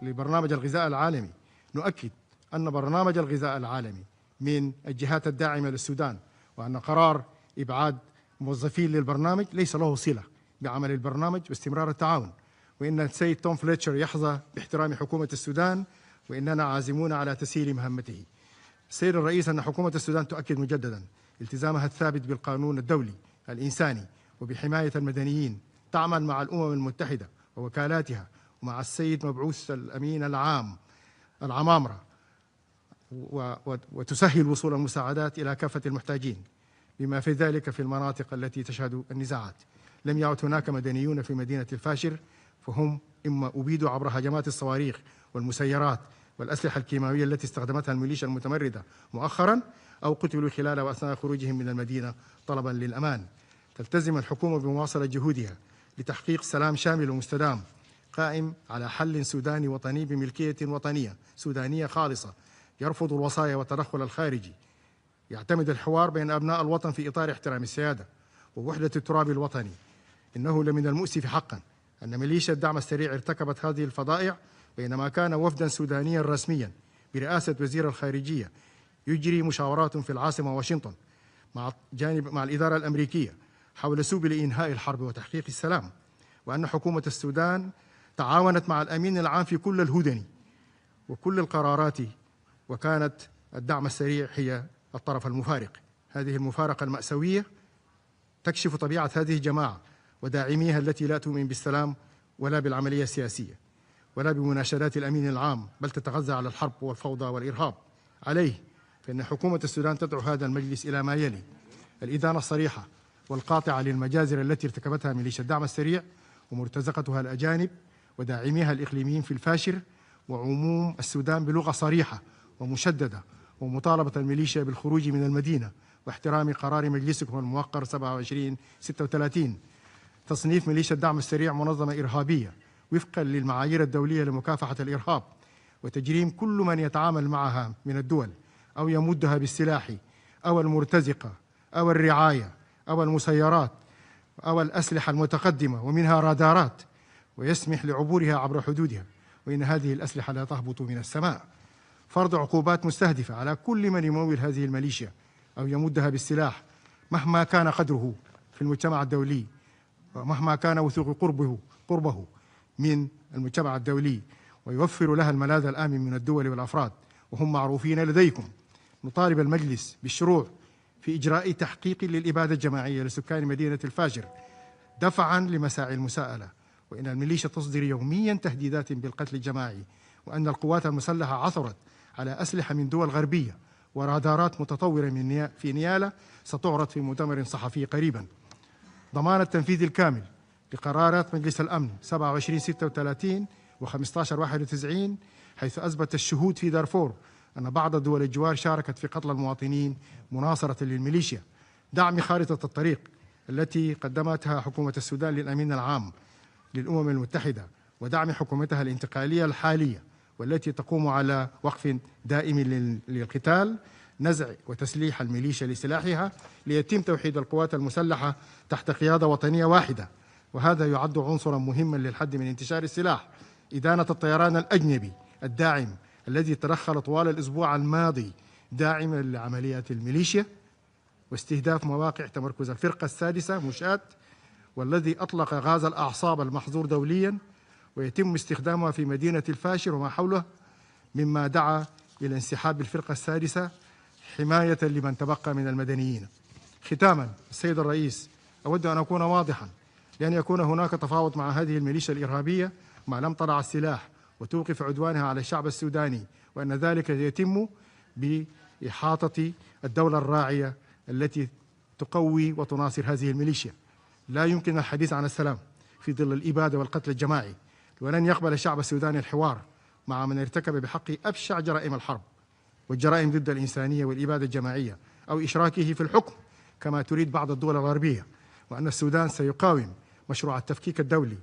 لبرنامج الغذاء العالمي، نؤكد أن برنامج الغذاء العالمي من الجهات الداعمة للسودان، وأن قرار إبعاد موظفين للبرنامج ليس له صلة بعمل البرنامج واستمرار التعاون، وإن السيد توم فليتشر يحظى باحترام حكومة السودان، وإننا عازمون على تسهيل مهمته. السيد الرئيس، أن حكومة السودان تؤكد مجددا التزامها الثابت بالقانون الدولي الإنساني وبحماية المدنيين، تعمل مع الأمم المتحدة ووكالاتها ومع السيد مبعوث الأمين العام العمامرة، وتسهل وصول المساعدات إلى كافة المحتاجين بما في ذلك في المناطق التي تشهد النزاعات. لم يعد هناك مدنيون في مدينة الفاشر، فهم إما أبيدوا عبر هجمات الصواريخ والمسيرات والأسلحة الكيماوية التي استخدمتها الميليشيا المتمردة مؤخرا، أو قتلوا خلال وأثناء خروجهم من المدينة طلبا للأمان. تلتزم الحكومة بمواصلة جهودها لتحقيق سلام شامل ومستدام قائم على حل سوداني وطني بملكية وطنية سودانية خالصة، يرفض الوصايا والتدخل الخارجي، يعتمد الحوار بين أبناء الوطن في إطار احترام السيادة ووحدة التراب الوطني. إنه لمن المؤسف حقا أن ميليشيا الدعم السريع ارتكبت هذه الفظائع بينما كان وفدا سودانيا رسميا برئاسة وزير الخارجية يجري مشاورات في العاصمة واشنطن مع الإدارة الأمريكية حول سبل إنهاء الحرب وتحقيق السلام، وأن حكومة السودان تعاونت مع الأمين العام في كل الهدن وكل القرارات، وكانت الدعم السريع هي الطرف المفارق. هذه المفارقة المأساوية تكشف طبيعة هذه الجماعة وداعميها التي لا تؤمن بالسلام ولا بالعملية السياسية ولا بمناشدات الأمين العام، بل تتغذى على الحرب والفوضى والإرهاب. عليه فإن حكومة السودان تدعو هذا المجلس إلى ما يلي: الإدانة الصريحة والقاطعة للمجازر التي ارتكبتها ميليشيا الدعم السريع ومرتزقتها الأجانب وداعميها الإقليميين في الفاشر وعموم السودان بلغة صريحة ومشددة، ومطالبة الميليشيا بالخروج من المدينة واحترام قرار مجلسكم الموقر 2736 تصنيف ميليشيا الدعم السريع منظمة إرهابية وفقا للمعايير الدولية لمكافحة الإرهاب، وتجريم كل من يتعامل معها من الدول أو يمدها بالسلاح أو المرتزقة أو الرعاية أو المسيرات أو الأسلحة المتقدمة ومنها رادارات، ويسمح لعبورها عبر حدودها، وإن هذه الأسلحة لا تهبط من السماء. فرض عقوبات مستهدفة على كل من يمول هذه الميليشيا أو يمدها بالسلاح مهما كان قدره في المجتمع الدولي ومهما كان وثوق قربه من المجتمع الدولي، ويوفر لها الملاذ الآمن من الدول والأفراد، وهم معروفين لديكم. نطالب المجلس بالشروع في إجراء تحقيق للإبادة الجماعية لسكان مدينة الفاشر دفعا لمساعي المساءلة، وإن الميليشيا تصدر يوميا تهديدات بالقتل الجماعي، وأن القوات المسلحة عثرت على أسلحة من دول غربية ورادارات متطورة في نيالا ستعرض في مؤتمر صحفي قريبا. ضمان التنفيذ الكامل لقرارات مجلس الأمن 2736 و1591 حيث أثبت الشهود في دارفور أن بعض دول الجوار شاركت في قتل المواطنين مناصرة للميليشيا. دعم خارطة الطريق التي قدمتها حكومة السودان للأمين العام للأمم المتحدة ودعم حكومتها الانتقالية الحالية والتي تقوم على وقف دائم للقتال، نزع وتسليح الميليشيا لسلاحها ليتم توحيد القوات المسلحة تحت قيادة وطنية واحدة، وهذا يعد عنصرا مهما للحد من انتشار السلاح. إدانة الطيران الأجنبي الداعم الذي تدخل طوال الأسبوع الماضي داعما لعمليات الميليشيا، واستهداف مواقع تمركز الفرقة السادسة مشاة والذي أطلق غاز الأعصاب المحظور دوليا ويتم استخدامها في مدينة الفاشر وما حوله، مما دعا إلى انسحاب الفرقة السادسة حماية لمن تبقى من المدنيين. ختاما السيد الرئيس، أود أن أكون واضحا لأن يكون هناك تفاوض مع هذه الميليشيا الإرهابية ما لم تضع السلاح وتوقف عدوانها على الشعب السوداني، وأن ذلك يتم بإحاطة الدولة الراعية التي تقوي وتناصر هذه الميليشيا. لا يمكن الحديث عن السلام في ظل الإبادة والقتل الجماعي، ولن يقبل الشعب السوداني الحوار مع من ارتكب بحق أبشع جرائم الحرب والجرائم ضد الإنسانية والإبادة الجماعية أو إشراكه في الحكم كما تريد بعض الدول الغربية، وأن السودان سيقاوم مشروع التفكيك الدولي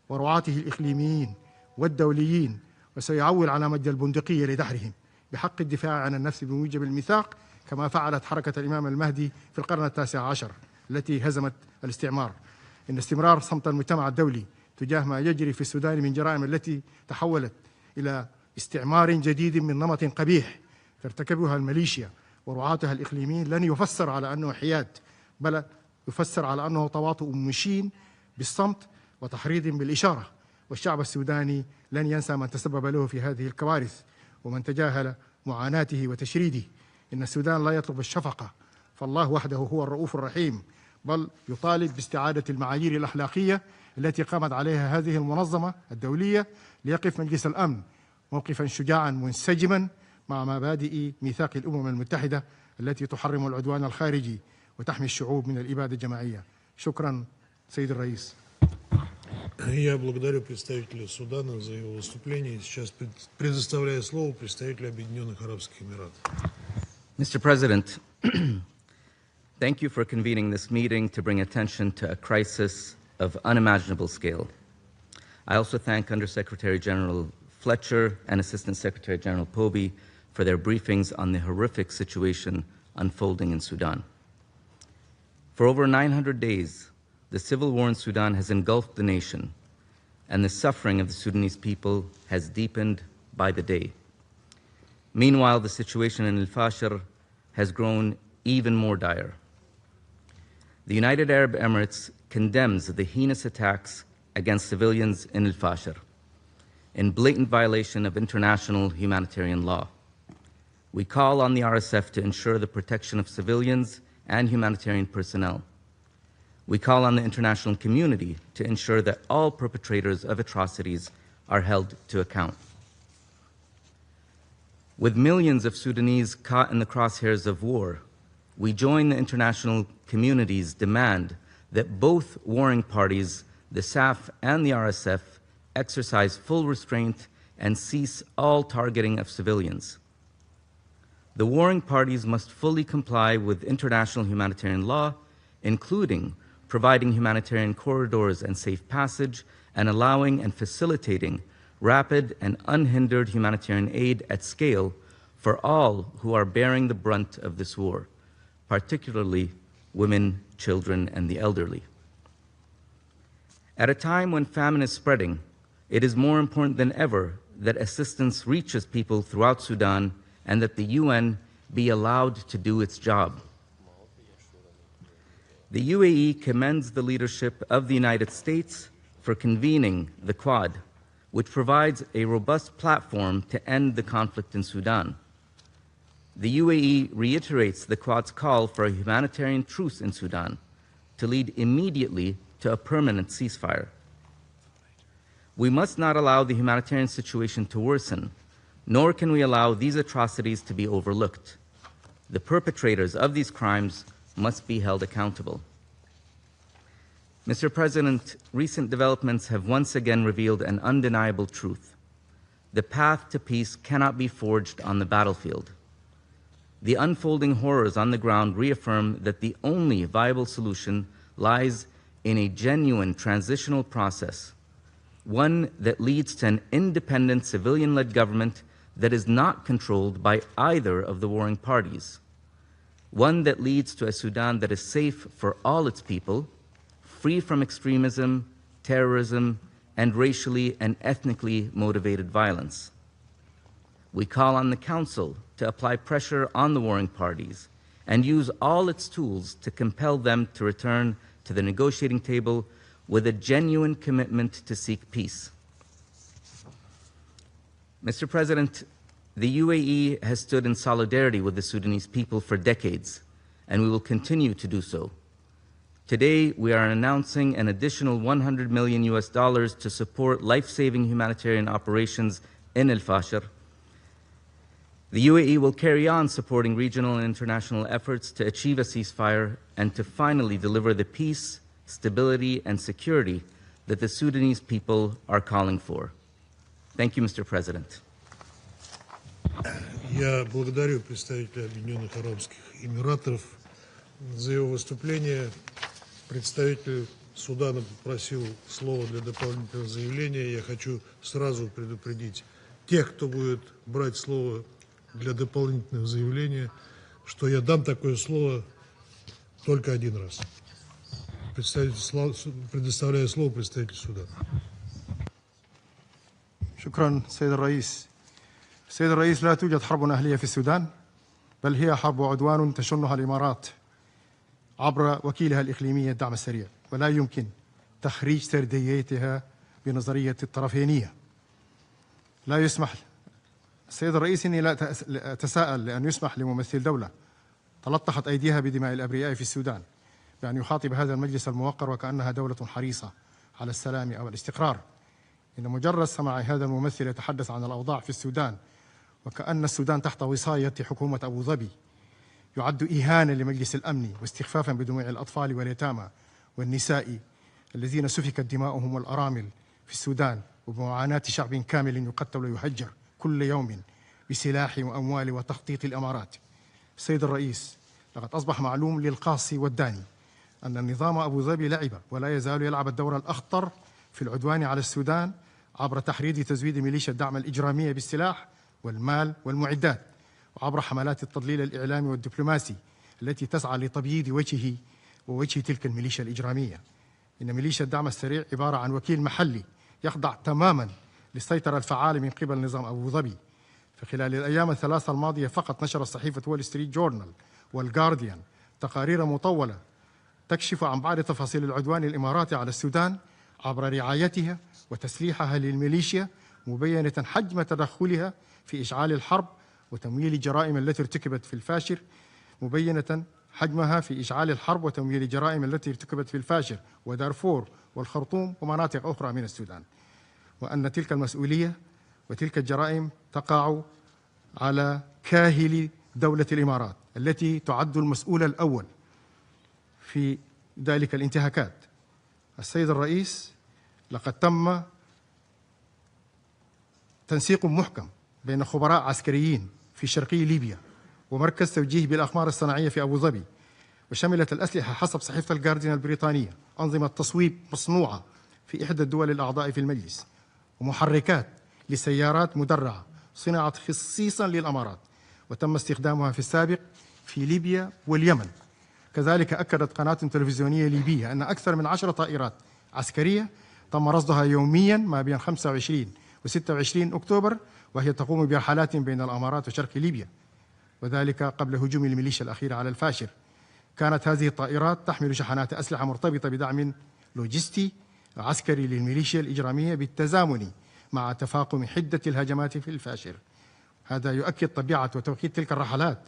ورعاته الإقليميين والدوليين، وسيعول على مد البندقية لدحرهم بحق الدفاع عن النفس بموجب الميثاق كما فعلت حركة الإمام المهدي في القرن ال19 التي هزمت الاستعمار. إن استمرار صمت المجتمع الدولي تجاه ما يجري في السودان من جرائم التي تحولت إلى استعمار جديد من نمط قبيح ترتكبها الميليشيا ورعاتها الإقليميين لن يفسر على أنه حياد، بل يفسر على أنه تواطؤ مشين بالصمت وتحريض بالإشارة، والشعب السوداني لن ينسى من تسبب له في هذه الكوارث ومن تجاهل معاناته وتشريده. إن السودان لا يطلب الشفقة، فالله وحده هو الرؤوف الرحيم، بل يطالب باستعادة المعايير الأخلاقية التي قامت عليها هذه المنظمة الدولية ليقف مجلس الأمن موقفا شجاعا منسجما مع مبادئ ميثاق الأمم المتحدة التي تحرم العدوان الخارجي وتحمي الشعوب من الإبادة الجماعية. شكرا سيد الرئيس. Я благодарю представителя Судана за его выступление. Сейчас предоставляю слово представителю Объединенных Арабских Эмиратов. Mr. President, thank you for convening this meeting to bring attention to a crisis of unimaginable scale. I also thank Undersecretary General Fletcher and Assistant Secretary General Poby for their briefings on the horrific situation unfolding in Sudan. For over 900 days, the civil war in Sudan has engulfed the nation, and the suffering of the Sudanese people has deepened by the day. Meanwhile, the situation in Al-Fasher has grown even more dire. The United Arab Emirates condemns the heinous attacks against civilians in Al-Fasher in blatant violation of international humanitarian law. We call on the RSF to ensure the protection of civilians and humanitarian personnel. We call on the international community to ensure that all perpetrators of atrocities are held to account. With millions of Sudanese caught in the crosshairs of war, we join the international community's demand that both warring parties, the SAF and the RSF, exercise full restraint and cease all targeting of civilians. The warring parties must fully comply with international humanitarian law, including providing humanitarian corridors and safe passage, and allowing and facilitating rapid and unhindered humanitarian aid at scale for all who are bearing the brunt of this war, particularly women, children, and the elderly. At a time when famine is spreading, it is more important than ever that assistance reaches people throughout Sudan and that the UN be allowed to do its job. The UAE commends the leadership of the United States for convening the Quad, which provides a robust platform to end the conflict in Sudan. The UAE reiterates the Quad's call for a humanitarian truce in Sudan to lead immediately to a permanent ceasefire. We must not allow the humanitarian situation to worsen, nor can we allow these atrocities to be overlooked. The perpetrators of these crimes must be held accountable. Mr. President, recent developments have once again revealed an undeniable truth. The path to peace cannot be forged on the battlefield. The unfolding horrors on the ground reaffirm that the only viable solution lies in a genuine transitional process, one that leads to an independent civilian-led government that is not controlled by either of the warring parties, one that leads to a Sudan that is safe for all its people, free from extremism, terrorism, and racially and ethnically motivated violence. We call on the Council to apply pressure on the warring parties and use all its tools to compel them to return to the negotiating table with a genuine commitment to seek peace. Mr. President, the UAE has stood in solidarity with the Sudanese people for decades, and we will continue to do so. Today, we are announcing an additional $100 million to support life-saving humanitarian operations in Al-Fasher. The UAE will carry on supporting regional and international efforts to achieve a ceasefire and to finally deliver the peace, stability, and security that the Sudanese people are calling for. Thank you, Mr. President. Я благодарю представителя Объединенных Арабских Эмиратов за его выступление. Представитель Судана попросил слова для дополнительного заявления. Я хочу сразу предупредить тех, кто будет брать слово для дополнительного заявления, что я дам такое слово только один раз. Предоставляю слово представителю Судана. شكرا سيد الرئيس. سيد الرئيس، لا توجد حرب أهلية في السودان، بل هي حرب عدوان تشنها الإمارات عبر وكيلها الإقليمي الدعم السريع، ولا يمكن تخريج سرديتها بنظرية الطرفينية. لا يسمح السيد الرئيس، إني لا أتساءل لأن يسمح لممثل دولة تلطخت أيديها بدماء الأبرياء في السودان بأن يخاطب هذا المجلس الموقر وكأنها دولة حريصة على السلام أو الاستقرار. إن مجرد سماع هذا الممثل يتحدث عن الأوضاع في السودان وكأن السودان تحت وصاية حكومة أبو ظبي يعد إهانة لمجلس الأمن واستخفافا بدموع الأطفال واليتامى والنساء الذين سفكت دماؤهم والأرامل في السودان، وبمعاناة شعب كامل يقتل ويهجر كل يوم بسلاح وأموال وتخطيط الإمارات. السيد الرئيس، لقد أصبح معلوم للقاصي والداني أن النظام أبو ظبي لعب ولا يزال يلعب الدور الأخطر في العدوان على السودان عبر تحريض تزويد ميليشيا الدعم الإجرامية بالسلاح والمال والمعدات، وعبر حملات التضليل الإعلامي والدبلوماسي التي تسعى لتبييض وجهه ووجه تلك الميليشيا الإجرامية. إن ميليشيا الدعم السريع عبارة عن وكيل محلي يخضع تماما للسيطرة الفعالة من قبل نظام أبو ظبي. فخلال الأيام الثلاثة الماضية فقط نشرت صحيفة وول ستريت جورنال والجارديان تقارير مطولة تكشف عن بعض تفاصيل العدوان الإماراتي على السودان عبر رعايتها وتسليحها للميليشيا، مبينة حجم تدخلها في إشعال الحرب وتمويل الجرائم التي ارتكبت في الفاشر، مبينة حجمها في إشعال الحرب وتمويل الجرائم التي ارتكبت في الفاشر ودارفور والخرطوم ومناطق أخرى من السودان، وأن تلك المسؤولية وتلك الجرائم تقع على كاهل دولة الإمارات التي تعد المسؤول الأول في ذلك الانتهاكات. السيد الرئيس، لقد تم تنسيق محكم بين خبراء عسكريين في شرقي ليبيا ومركز توجيه بالأقمار الصناعية في أبو ظبي، وشملت الأسلحة حسب صحيفة الجارديان البريطانية أنظمة تصويب مصنوعة في إحدى الدول الأعضاء في المجلس، ومحركات لسيارات مدرعة صنعت خصيصا للأمارات وتم استخدامها في السابق في ليبيا واليمن. كذلك أكدت قناة تلفزيونية ليبية أن أكثر من 10 طائرات عسكرية تم رصدها يوميا ما بين 25 و 26 أكتوبر، وهي تقوم برحلات بين الأمارات وشرق ليبيا، وذلك قبل هجوم الميليشيا الأخير على الفاشر. كانت هذه الطائرات تحمل شحنات أسلحة مرتبطة بدعم لوجستي عسكري للميليشيا الإجرامية بالتزامن مع تفاقم حدة الهجمات في الفاشر. هذا يؤكد طبيعة وتوقيت تلك الرحلات،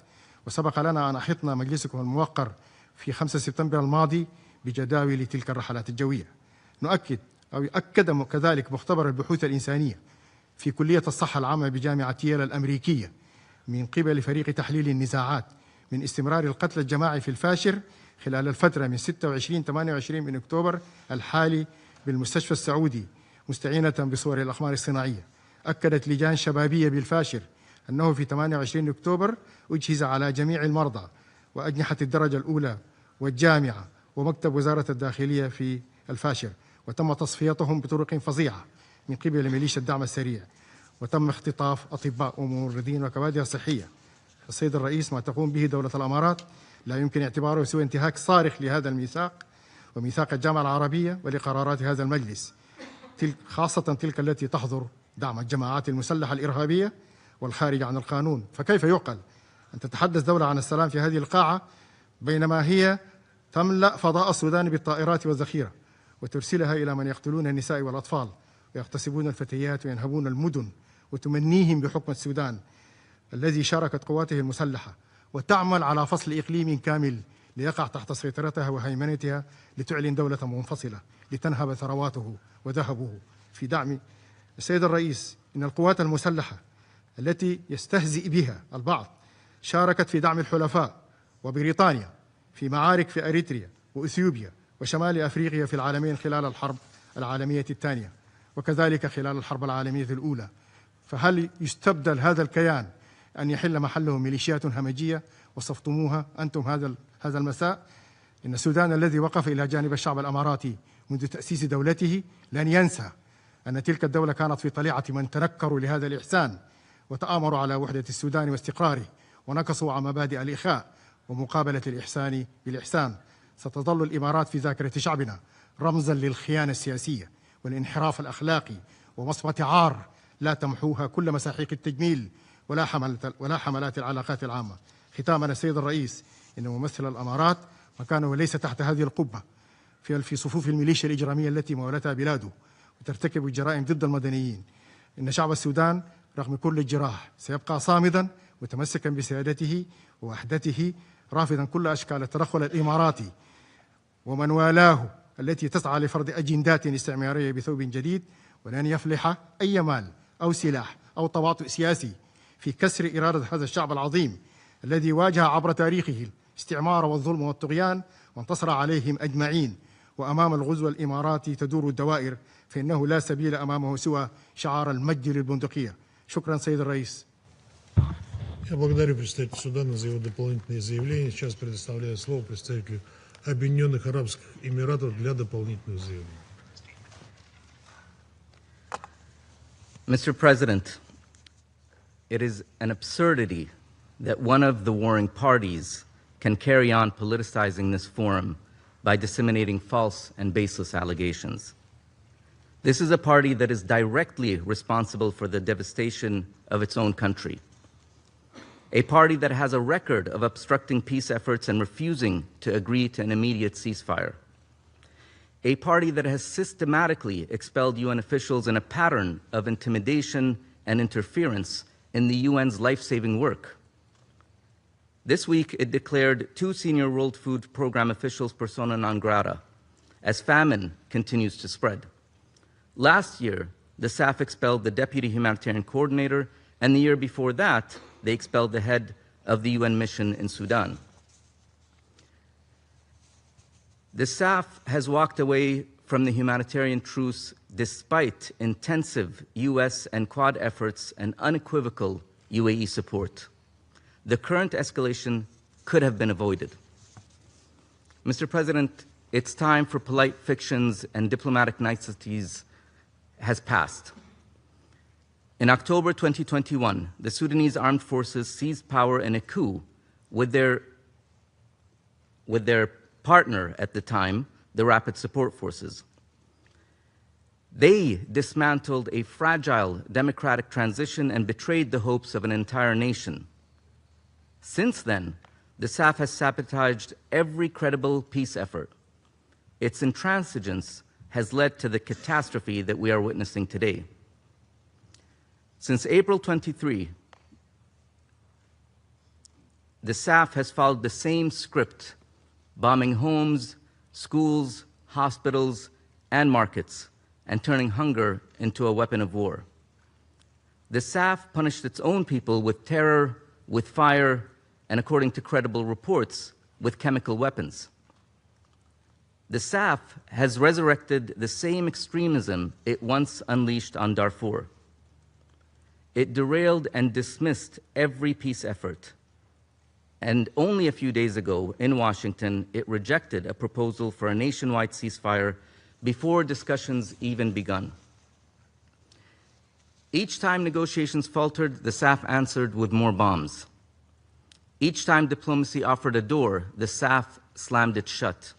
وسبق لنا أن أحطنا مجلسكم الموقر في 5 سبتمبر الماضي بجداول تلك الرحلات الجوية. يؤكد كذلك مختبر البحوث الإنسانية في كلية الصحة العامة بجامعة ييل الأمريكية من قبل فريق تحليل النزاعات من استمرار القتل الجماعي في الفاشر خلال الفترة من 26-28 من أكتوبر الحالي بالمستشفى السعودي مستعينة بصور الأقمار الصناعية. أكدت لجان شبابية بالفاشر أنه في 28 أكتوبر أجهز على جميع المرضى وأجنحة الدرجة الأولى والجامعة ومكتب وزارة الداخلية في الفاشر، وتم تصفيتهم بطرق فظيعة من قبل ميليشيا الدعم السريع، وتم اختطاف أطباء وممرضين وكوادر صحية. السيد الرئيس، ما تقوم به دولة الأمارات لا يمكن اعتباره سوى انتهاك صارخ لهذا الميثاق وميثاق الجامعة العربية ولقرارات هذا المجلس، خاصة تلك التي تحظر دعم الجماعات المسلحة الإرهابية والخارج عن القانون. فكيف يعقل أن تتحدث دولة عن السلام في هذه القاعة بينما هي تملأ فضاء السودان بالطائرات والذخيرة وترسلها إلى من يقتلون النساء والأطفال ويغتصبون الفتيات وينهبون المدن وتمنيهم بحكم السودان الذي شاركت قواته المسلحة، وتعمل على فصل إقليم كامل ليقع تحت سيطرتها وهيمنتها لتعلن دولة منفصلة لتنهب ثرواته وذهبه. في دعم السيد الرئيس، إن القوات المسلحة التي يستهزئ بها البعض شاركت في دعم الحلفاء وبريطانيا في معارك في أريتريا وإثيوبيا وشمال أفريقيا في العالمين خلال الحرب العالمية الثانية وكذلك خلال الحرب العالمية الأولى. فهل يستبدل هذا الكيان أن يحل محله ميليشيات همجية وصفتموها أنتم هذا المساء؟ إن السودان الذي وقف إلى جانب الشعب الأماراتي منذ تأسيس دولته لن ينسى أن تلك الدولة كانت في طليعة من تنكروا لهذا الإحسان وتآمروا على وحدة السودان واستقراره ونكصوا على مبادئ الإخاء ومقابلة الإحسان بالإحسان. ستظل الإمارات في ذاكرة شعبنا رمزاً للخيانة السياسية والانحراف الأخلاقي ومصمة عار لا تمحوها كل مساحيق التجميل ولا حملات العلاقات العامة. ختاماً السيد الرئيس، إن ممثل الأمارات مكانه ليس تحت هذه القبة في صفوف الميليشيا الإجرامية التي مولتها بلاده وترتكب الجرائم ضد المدنيين. إن شعب السودان رغم كل الجراح سيبقى صامداً متمسكاً بسيادته ووحدته، رافضاً كل أشكال التدخل الإماراتي ومن والاه التي تسعى لفرض أجندات استعمارية بثوب جديد، ولن يفلح أي مال أو سلاح أو تواطؤ سياسي في كسر إرادة هذا الشعب العظيم الذي واجه عبر تاريخه الاستعمار والظلم والطغيان وانتصر عليهم أجمعين. وأمام الغزو الإماراتي تدور الدوائر، فإنه لا سبيل أمامه سوى شعار المجد للبندقية. شكرا سيد الرئيس. Я благодарю представителя Судана за его дополнительные заявления. Сейчас предоставляю слово представителю Объединенных Арабских Эмиратов для дополнительных заявлений. Mr. President, it is an absurdity that one of the warring parties can carry on politicizing this forum by disseminating false and baseless allegations. This is a party that is directly responsible for the devastation of its own country. A party that has a record of obstructing peace efforts and refusing to agree to an immediate ceasefire. A party that has systematically expelled UN officials in a pattern of intimidation and interference in the UN's life-saving work. This week, it declared 2 senior World Food Program officials persona non grata, as famine continues to spread. Last year, the SAF expelled the Deputy Humanitarian Coordinator, and the year before that, they expelled the head of the UN mission in Sudan. The SAF has walked away from the humanitarian truce despite intensive US and Quad efforts and unequivocal UAE support. The current escalation could have been avoided. Mr. President, its time for polite fictions and diplomatic niceties has passed. In October 2021, the Sudanese armed forces seized power in a coup with their partner at the time, the Rapid Support Forces. They dismantled a fragile democratic transition and betrayed the hopes of an entire nation. Since then, the SAF has sabotaged every credible peace effort. Its intransigence has led to the catastrophe that we are witnessing today. Since April 23, the SAF has followed the same script, bombing homes, schools, hospitals, and markets, and turning hunger into a weapon of war. The SAF punished its own people with terror, with fire, and according to credible reports, with chemical weapons. The SAF has resurrected the same extremism it once unleashed on Darfur. It derailed and dismissed every peace effort. And only a few days ago in Washington, it rejected a proposal for a nationwide ceasefire before discussions even begun. Each time negotiations faltered, the SAF answered with more bombs. Each time diplomacy offered a door, the SAF slammed it shut.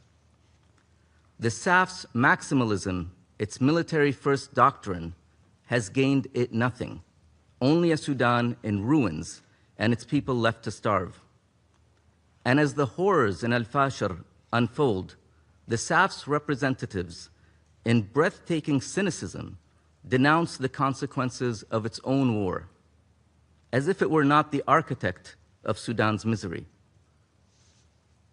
The SAF's maximalism, its military-first doctrine, has gained it nothing, only a Sudan in ruins and its people left to starve. And as the horrors in Al-Fasher unfold, the SAF's representatives, in breathtaking cynicism, denounce the consequences of its own war, as if it were not the architect of Sudan's misery.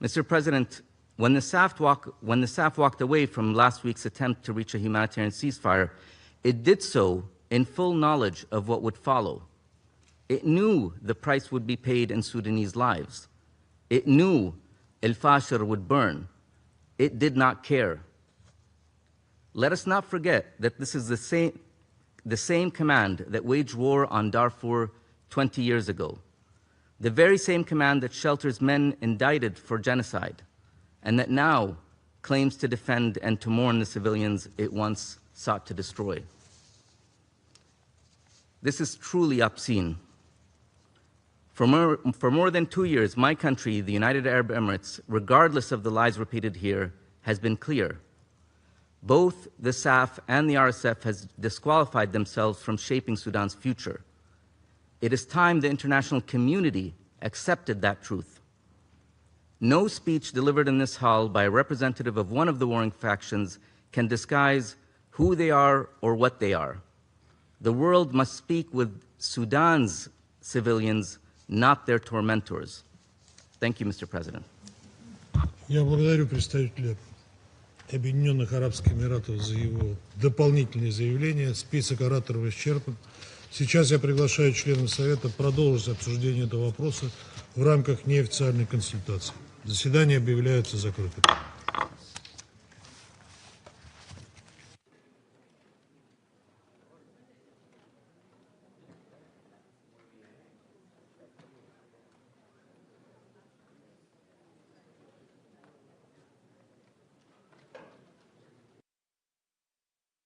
Mr. President, when the SAF walked away from last week's attempt to reach a humanitarian ceasefire, it did so in full knowledge of what would follow. It knew the price would be paid in Sudanese lives. It knew Al-Fasher would burn. It did not care. Let us not forget that this is the same command that waged war on Darfur 20 years ago, the very same command that shelters men indicted for genocide, and that now claims to defend and to mourn the civilians it once sought to destroy. This is truly obscene. For more than 2 years, my country, the United Arab Emirates, regardless of the lies repeated here, has been clear. Both the SAF and the RSF has disqualified themselves from shaping Sudan's future. It is time the international community accepted that truth. No speech delivered in this hall by a representative of one of the warring factions can disguise who they are or what they are. The world must speak with Sudan's civilians, not their tormentors. Thank you, Mr. President. Я благодарю представителя Объединенных Арабских Эмиратов за его дополнительные заявления. Список ораторов исчерпан. Сейчас я приглашаю членов Совета продолжить обсуждение этого вопроса в рамках неофициальной консультации. Заседание объявляется закрытым.